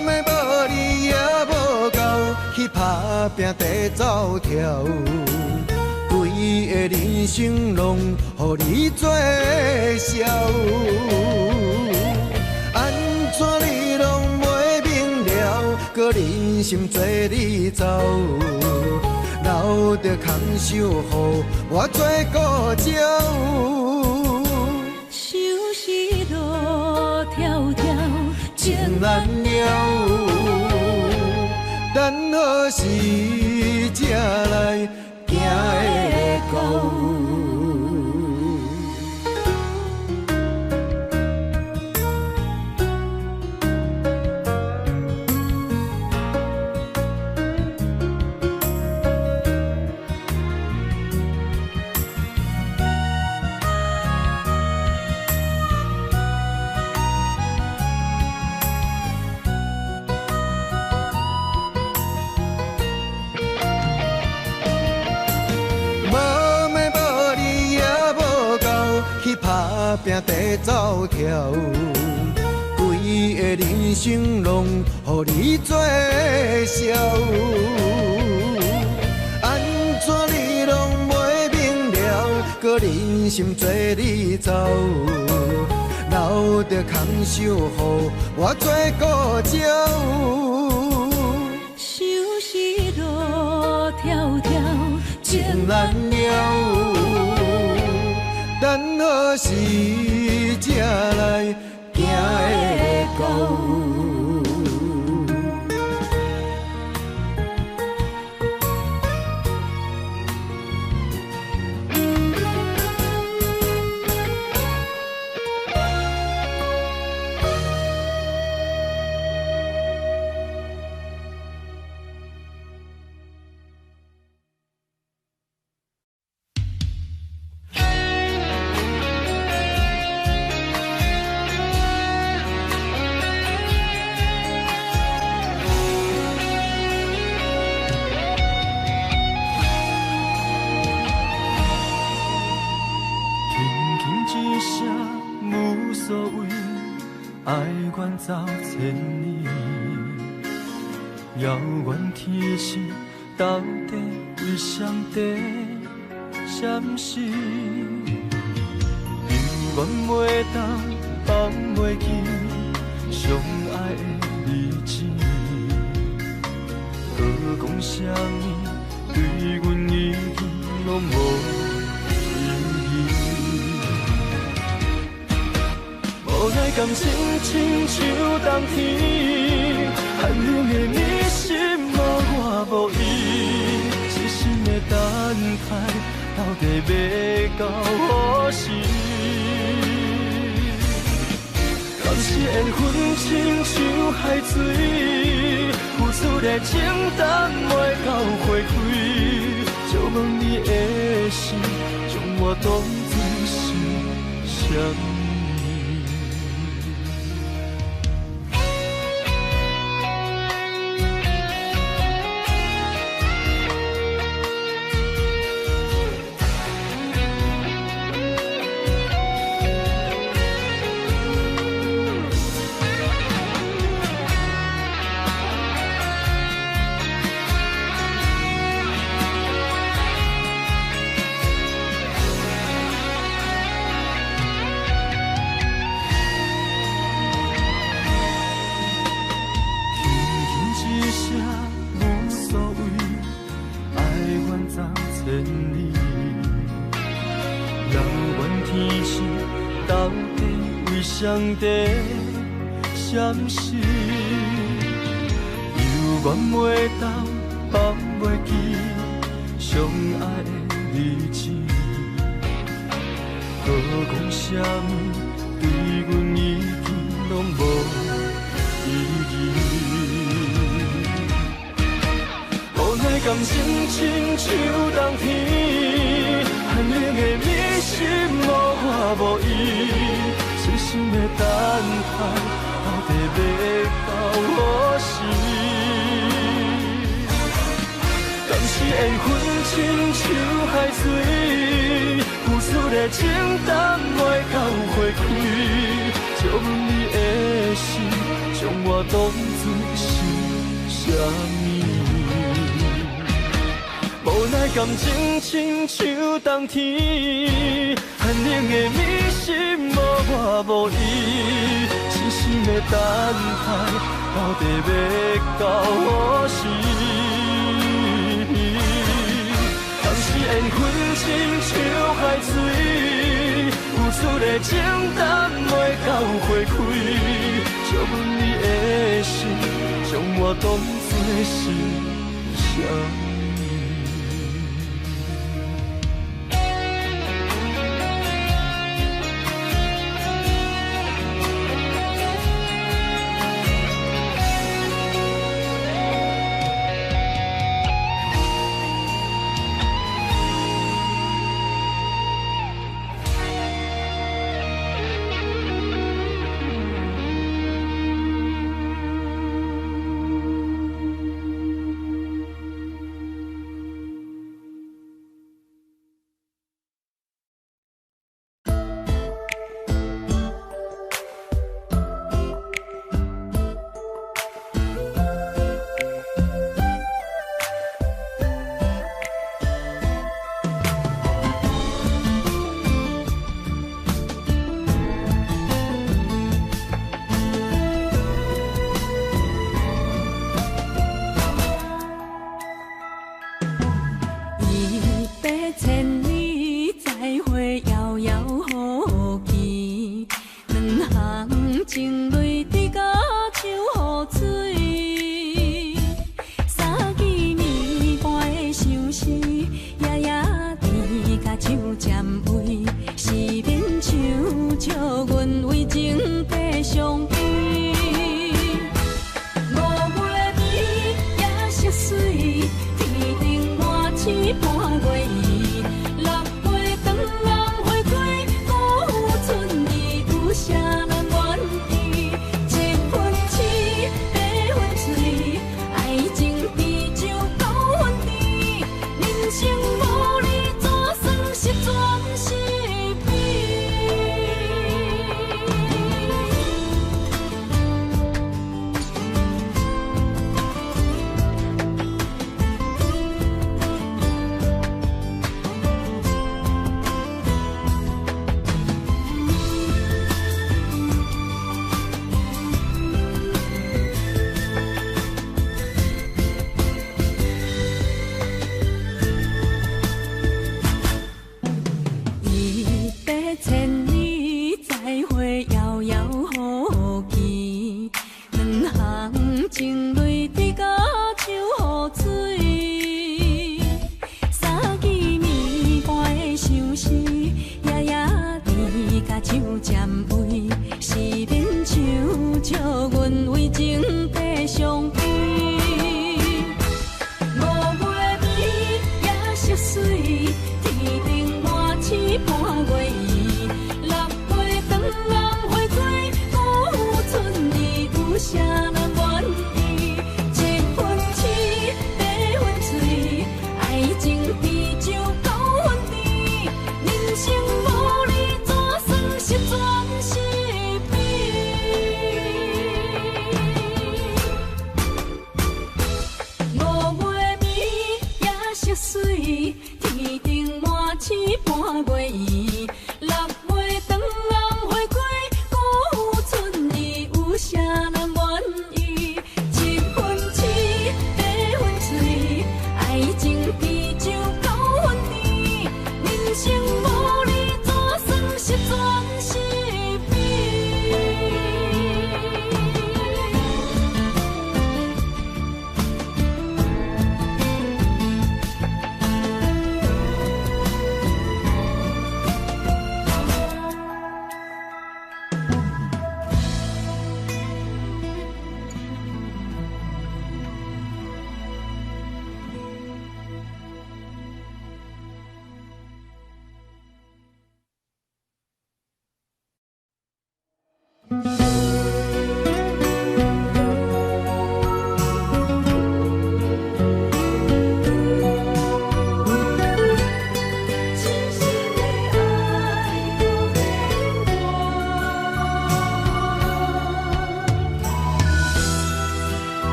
妹无你也无够，去打拼地走跳，规个人生拢予你做笑。安怎你拢袂明了，搁忍心做你走，留着空手予我做顾鸟。想是路迢迢，情难了。等何时才来行会到？打拼地走跳，规个人生拢予你做笑。安怎你拢袂明了，搁忍心做你走，留着空手予我做顾鸟。想是路迢迢，情难了。等何时才来行会到？走千里，遥远天星到底为谁在闪烁？永远袂当放袂记相爱的日子，何讲啥物对阮已经拢无意义。无奈感情亲像冬天，寒冷的你心无我无伊，一心的等待，到底要到何时？当时缘分亲像海水，付出的情淡袂到回馈，就问你的心，将我当作是啥？上帝闪失，犹原袂当放袂记相爱的日子，搁讲啥物对阮已经拢无意义。无奈感情亲像冬天，寒冷的迷失无我无依，深深的等待，到底要到何时？敢是缘分亲像海水，付出的情淡袂到花开，借阮你的心，将我当作是啥物？无奈感情亲像冬天，寒冷的迷失无我无依，深深的等待，到底要到何时？当时缘分亲像海水，付出的情淡袂到花开，借阮你的心，将我当作是啥物？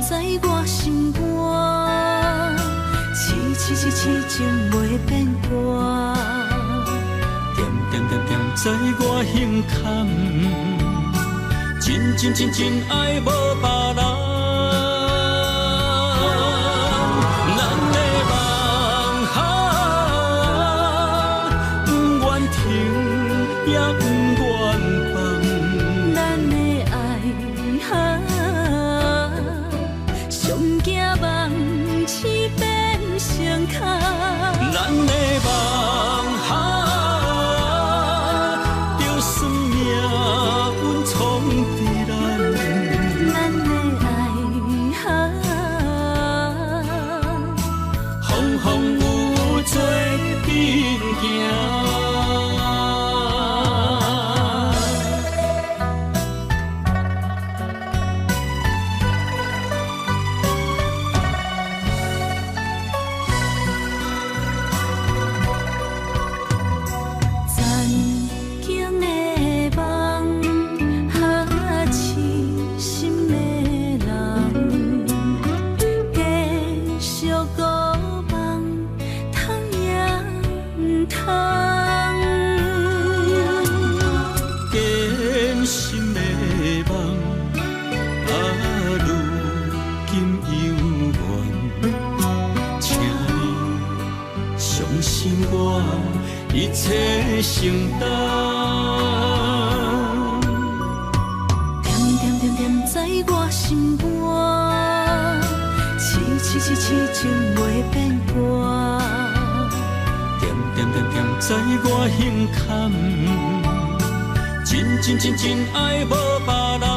知我心肝，痴情袂变卦。点点点点在我胸坎，真爱无别人。一切承担，点点点在我心肝，痴情袂变卦。点点点在我胸坎，真爱无别人。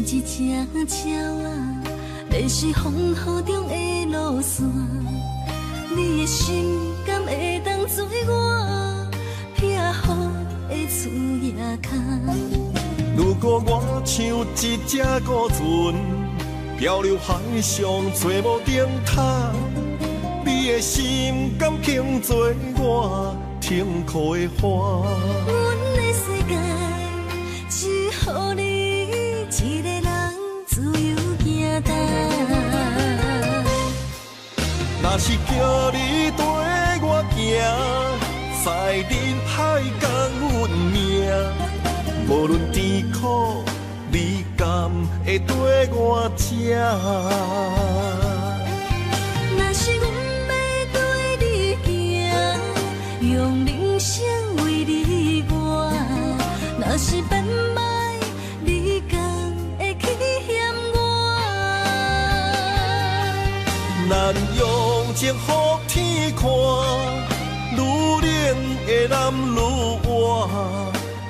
一只鸟仔，迷失风雨中的路线，你的心敢会当做我撇予的厝野脚？如果我像一只孤船，漂流海上做无顶塔，你的心敢肯做我停靠的花？阮的世界只予你一个人自由行踏。若是叫你跟我行，在你海共阮命，无论甜苦，你敢会跟我吃？若是阮要跟若是变歹，你敢会去嫌我？咱用情予天看，愈冷的男愈活。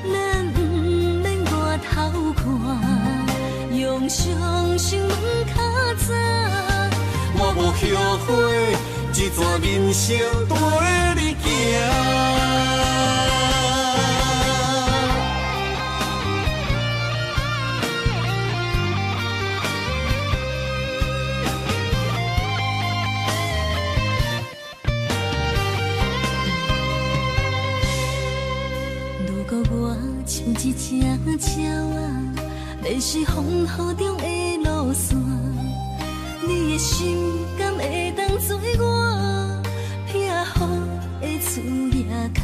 咱不免外头看，用双手问较早。我无后悔，这段人生跟你行。如果我像一只鸟仔，迷失风雨中的路线，你的心敢会当做我撇予的厝野脚？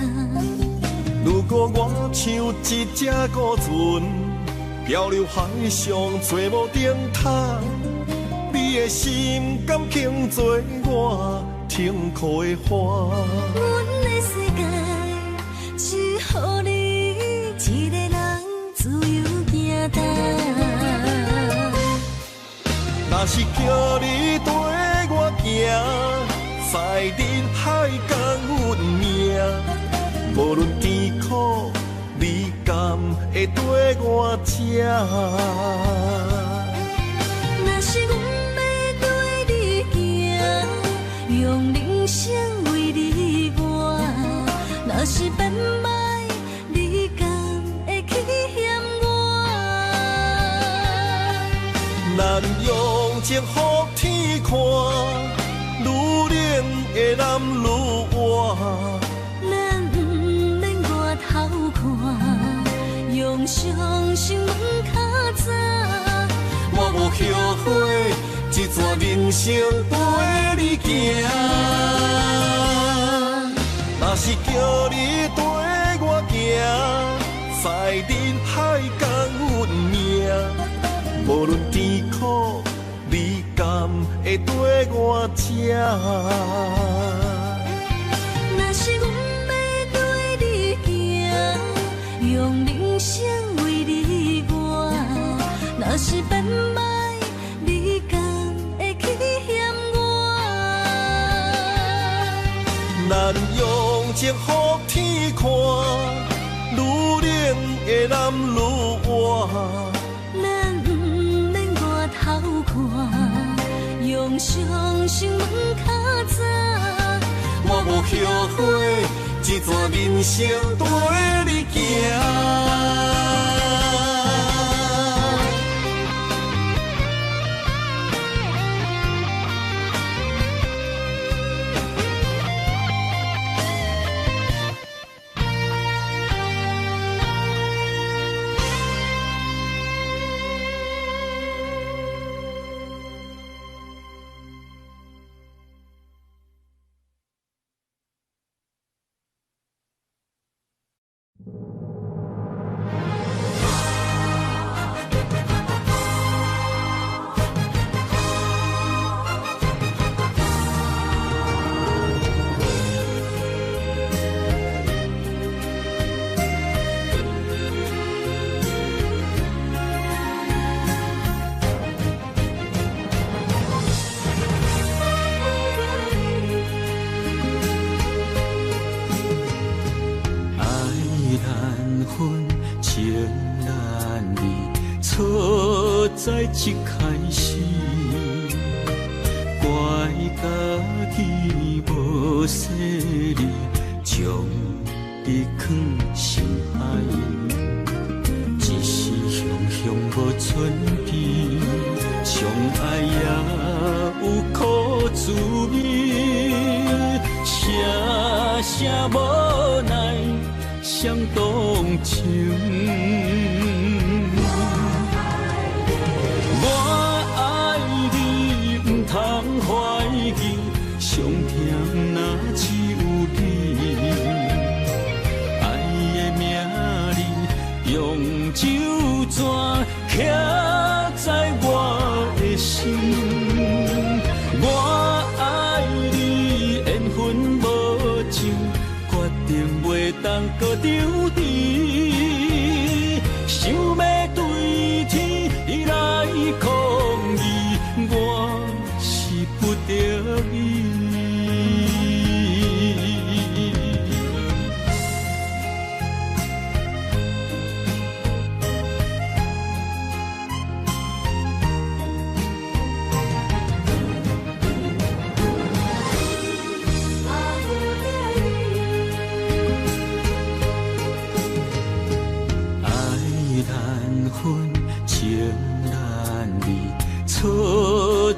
如果我像一只孤船，漂流海上找无顶塔，你的心敢肯做我停靠的花？阮的世界只予你一个人自由行动。若是叫你跟我行，在人海共运命，无论甜苦，你敢会跟我吃？若是阮要对你行，用人生为你活，若是变歹，你敢会去嫌我？咱用情予天看，愈冷的男愈活。咱不免外头看，用双手问较早。我无后悔，这段人生陪你行。若是叫你跟我行，在人海共运命，无论甜苦，你敢会跟我吃？若是阮要对你行，用人生为你活，若是变歹，你敢会去嫌我？咱用情予天看，愈冷的男愈活。咱不免外头看，用双手问较早。我无后悔，这段人生陪你行。在一开始，怪家己无细腻，将你藏心海，一时雄雄无存边，相爱也有苦滋味，声声无奈伤动情。怀疑上痛若只有你，爱的名字用酒泉刻在我的心。我爱你缘分无尽，决定袂当搁丢弃。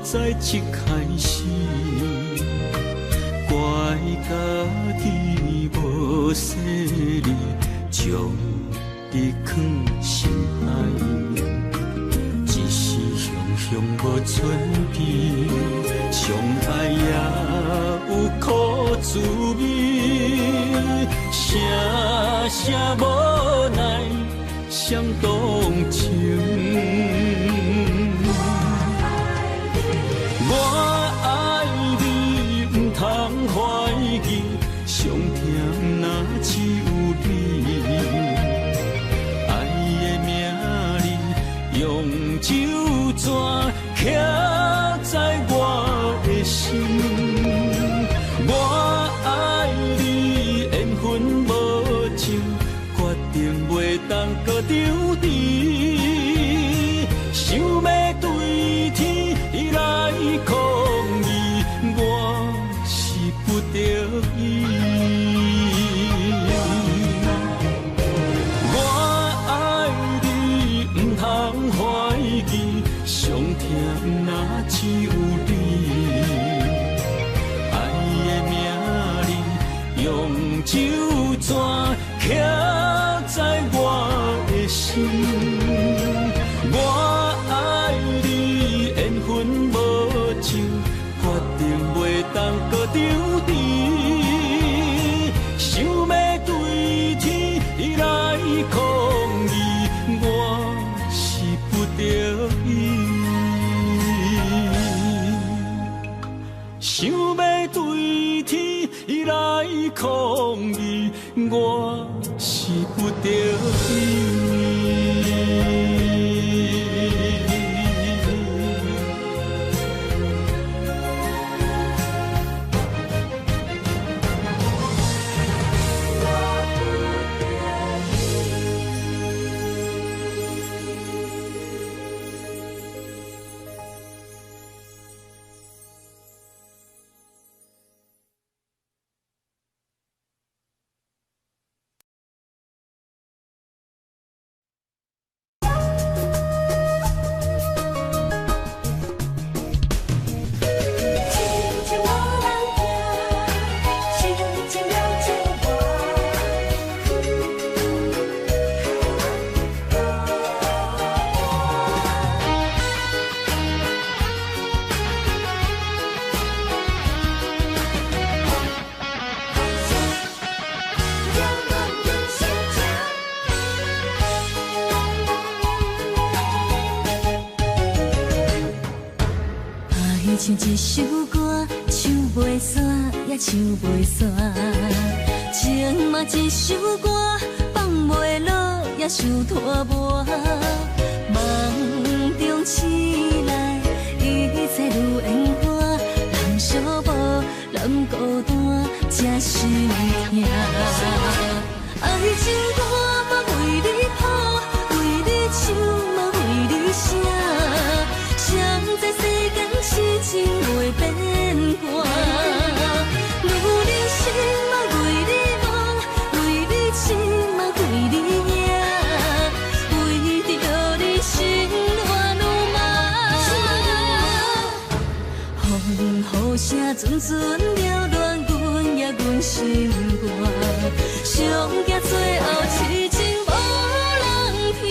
在一开始，怪家己无细腻，将你藏心海，一时雄雄无准备，相爱也有苦滋味，声声无奈伤动情。我爱你，不通怀疑，上甜若只有你。爱的名字用酒泉刻在我的心。我爱你，缘分无情，决定袂当搁丢低。想要对天来抗议，我是不得已。我爱你，不通怀疑，上甜若只有你。爱的名字用酒泉刻在我的心。我爱你，缘分无情，决定袂当搁丢低。想要对天来抗议，我是不得已。想要对天来抗议，我是不得已。唱一首歌，唱袂煞也唱袂煞；情嘛一首歌，放袂落也想拖磨。梦中醒来，一切如烟花，人寂寞，人孤单，才心痛。爱情歌嘛为你谱，为你唱嘛为你写，谁知世间痴情袂变卦，女人心嘛为你梦，为你痴嘛为你影，为着你心乱如麻。风雨声阵阵扰乱阮也阮心肝，上惊最后痴情无人听。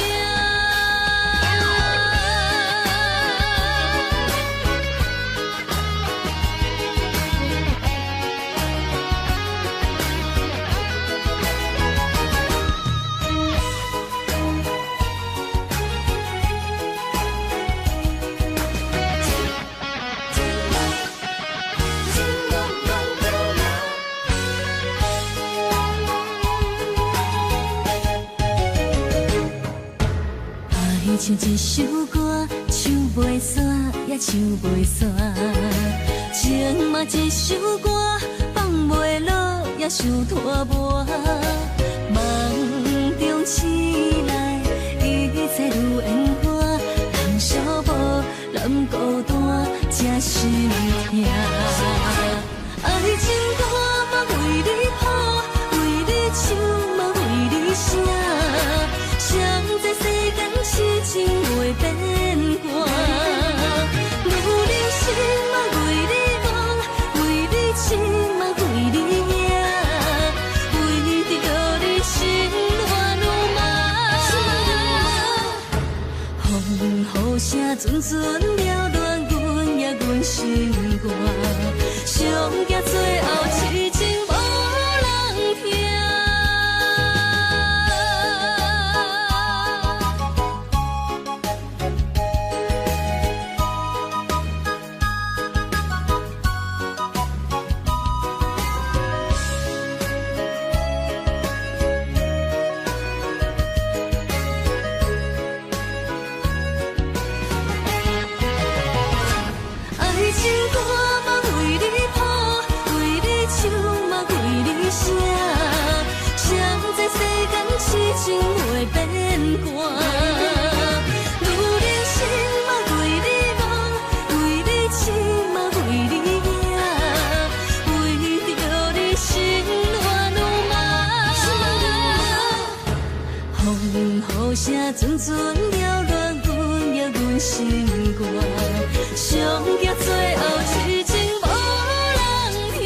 唱一首歌，唱袂煞也唱袂煞；情嘛一首歌，放袂落也想拖磨。梦中醒来，一切如烟花，人寂寞，人孤单，才心痛。爱情歌嘛为你谱，为你唱嘛为你写，谁知世间痴情袂变卦，女人心阮心肝，上惊最后痴情无人听。情袂变寒，愈人生嘛为你忙，为你痴嘛为你惊，为着你心乱如麻。风雨声阵阵扰乱阮的阮心肝，上惊最后痴情无人听。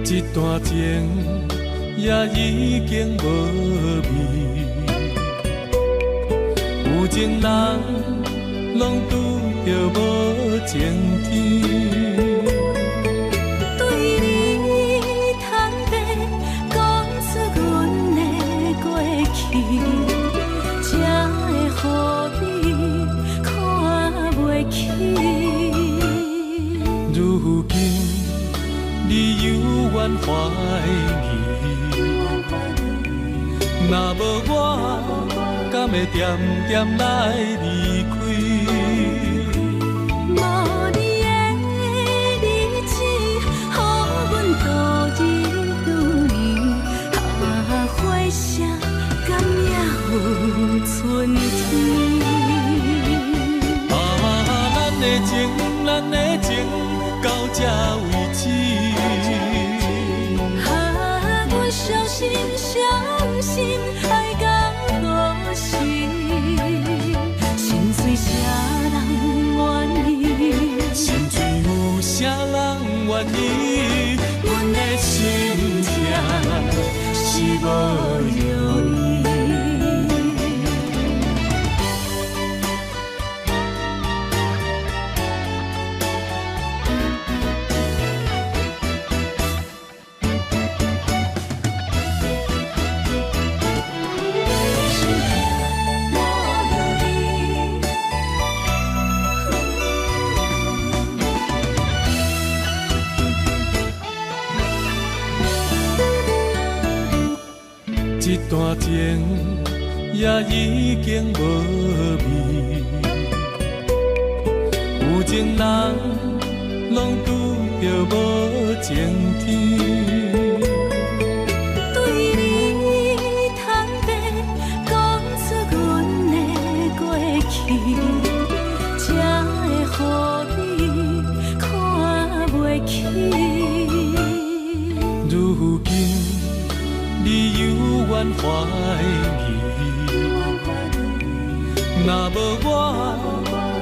一段情也已经无味，有情人拢拄着无情天。对你坦白讲出阮的过去，才会予你看袂起。如今你犹原怀疑，若无我，敢会点点来离开？无你的日子，予阮度日如年，花谢甘也有春天。咱的情，咱的情，到这为止。阮相信，相信爱到何时？心碎啥人愿意？心碎有啥人愿意？阮的心痛是无容易。一段情也已经无味，有情人拢拄着无情天。对你坦白讲出阮的过去，才会予你看袂起。如今你犹原怀疑，若无我，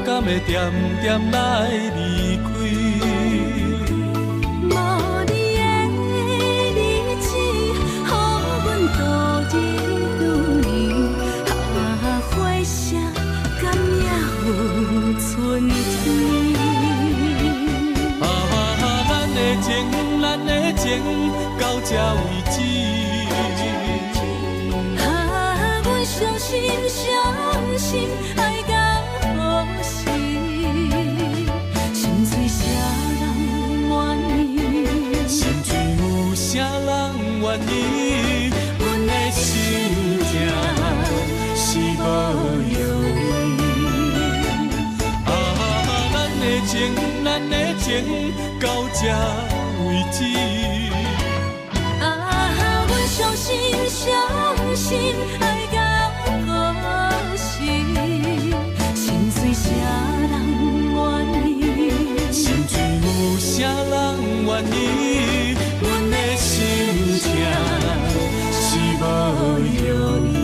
敢会点点来离开？无你的日子，予阮度日如年，花谢甘也有春天。咱的情，咱的情，到这为止。阮相信，相信爱到何时？心碎啥人愿意？心碎有啥人愿意？阮的心痛咱的情到这为止。啊，阮相信，相信爱到何时，心碎啥人愿意？心碎有啥人愿意？阮的心情是无容易。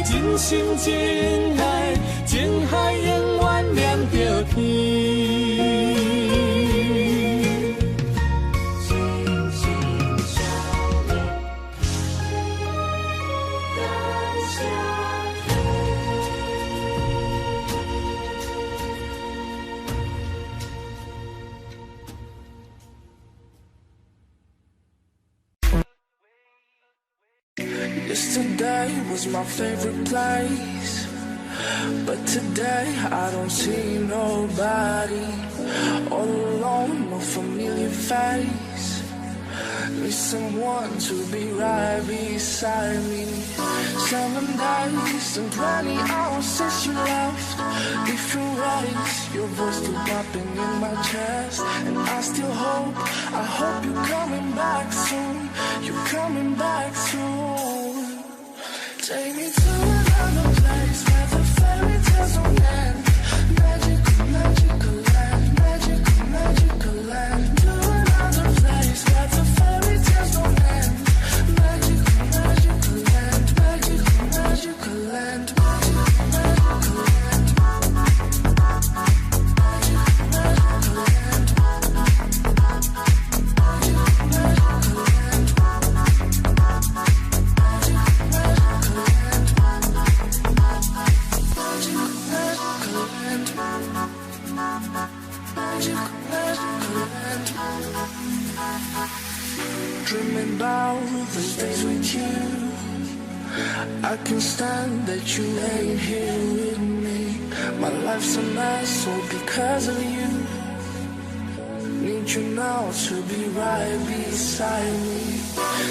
真心真爱，情海永远连着天。Yesterday was my favorite place, but today I don't see nobody. All alone, no familiar face. Need someone to be right beside me. 7 days and 20 hours since you left. Different ways, your voice still popping in my chest. And I still hope, I hope you're coming back soon. You're coming back soon. Take me to another place where the fairy tales don't end. Magical, magical land, magical, magical land. To another place where the fairy tales don't end. Magical, magical land, magical, magical land, magical, magical land. Magical, magical land. Magical, magical land. Dreaming about those days with you. I can't stand that you ain't here with me. My life's a mess all because of you. Need you now to be right beside me.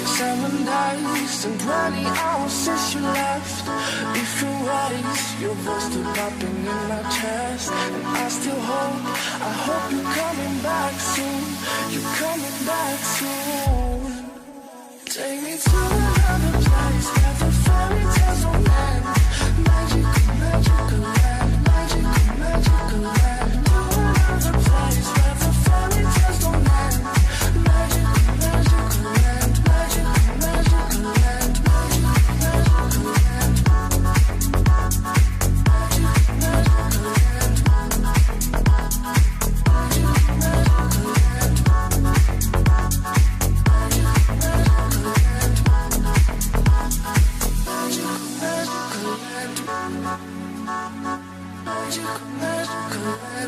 7 days and 20 hours since you left. Different ways, your voice still popping in my chest. And I still hope, I hope you're coming back soon. You're coming back soon. Take me to another place where the fairy tales don't end. Magical, magical land, magical, magical land. To another place where the fairy tales don't end. Magical, magical land, magical, magical land, magical, magical land. Magical, magical land. Magical, magical land.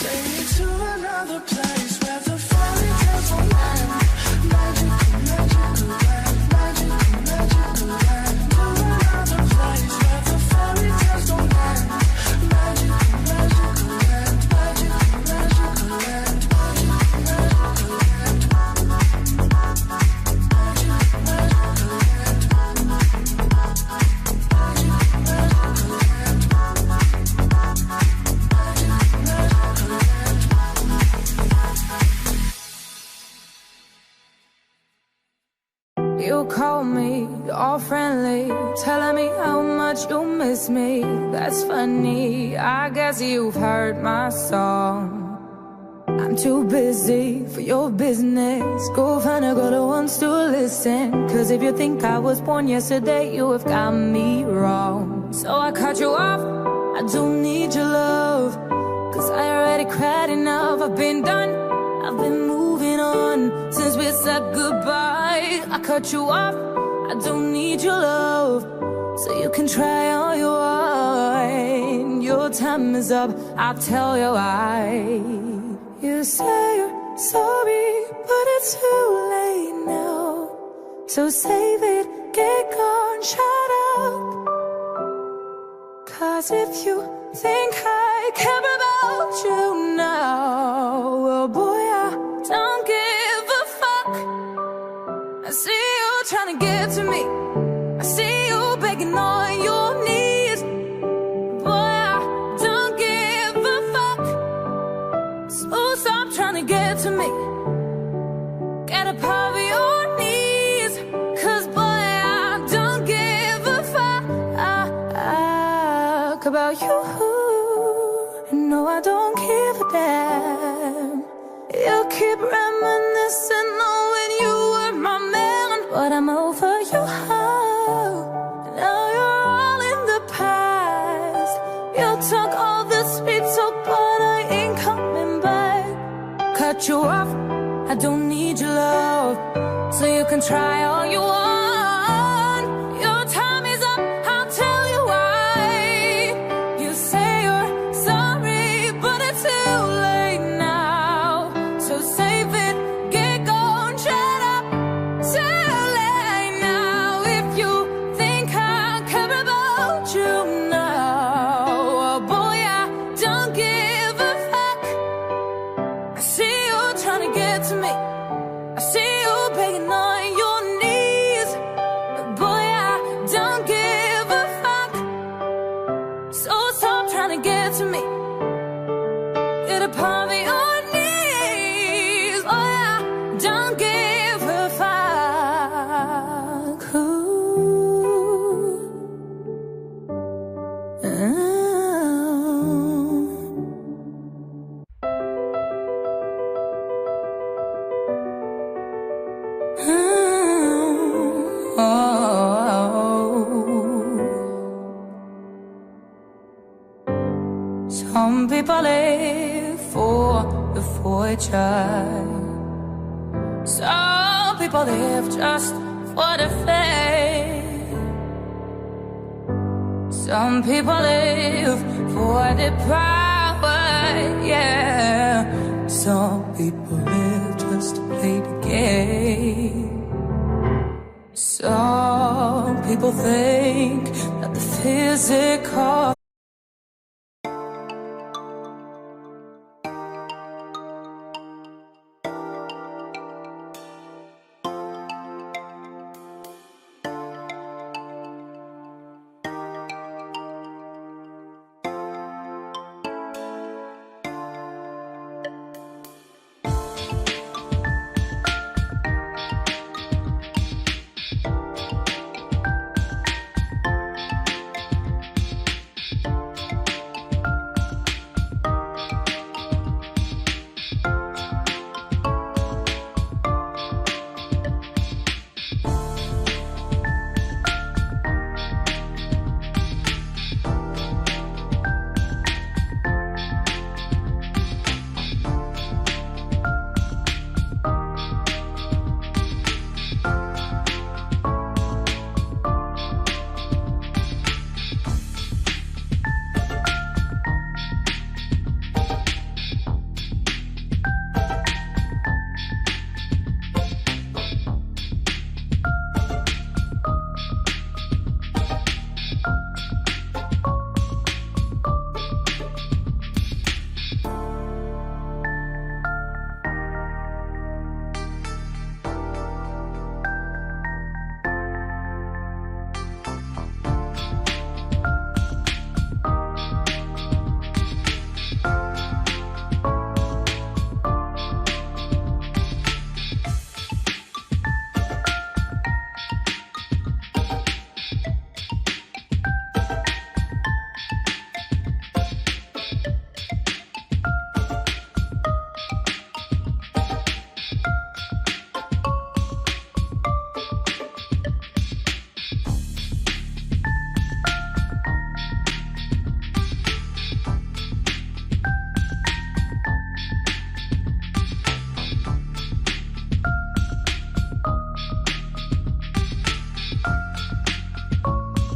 Take me to another place where the fairy tales don't end. Magical, magical land, magical, magical land. To another place where the fairy tales don't end. Magical, magical land, magical, magical land, magical, magical land. Magical, magical land. You call me all friendly, telling me how much you miss me. That's funny, I guess you've heard my song. I'm too busy for your business. Go find a girl who wants to listen. Cause if you think I was born yesterday, you have got me wrong. So I cut you off, I don't need your love. Cause I already cried enough, I've been done, I've been moving on since we said goodbye. I cut you off, I don't need your love. So you can try all you want. Your time is up, I'll tell you why. You say you're sorry, but it's too late now. So save it, get gone, shut up. Cause if you think I care about you now, well boy, I don't give a fuck. I see you trying to get to me, I see you begging on your knees. Boy, I don't give a fuck. So stop trying to get to me, get up off your knees. Cause boy, I don't give a fuck about you. No, I don't give a damn. You keep reminiscing on when you were my man, but I'm over you. Now you're all in the past. You talk all the sweet talk, but I ain't coming back. cut you off. I don't need your love, so you can try all you want. Your time is up, I'll tell you why. You say you're sorry, but it's too late now. So save it, get going, shut up. Too late now. If you think I care about you now, oh boy, I don't give a fuck. I see you trying to get to me. I see you begging on your knees. But boy, I don't give a fuck. So stop trying to get to me. Get upon your knees. Boy, I don't give a fuck. Ooh. Some people live for the fortune. Some people live just for the fame. Some people live for the power, yeah. Some people live just to play the game. Some people think that the physical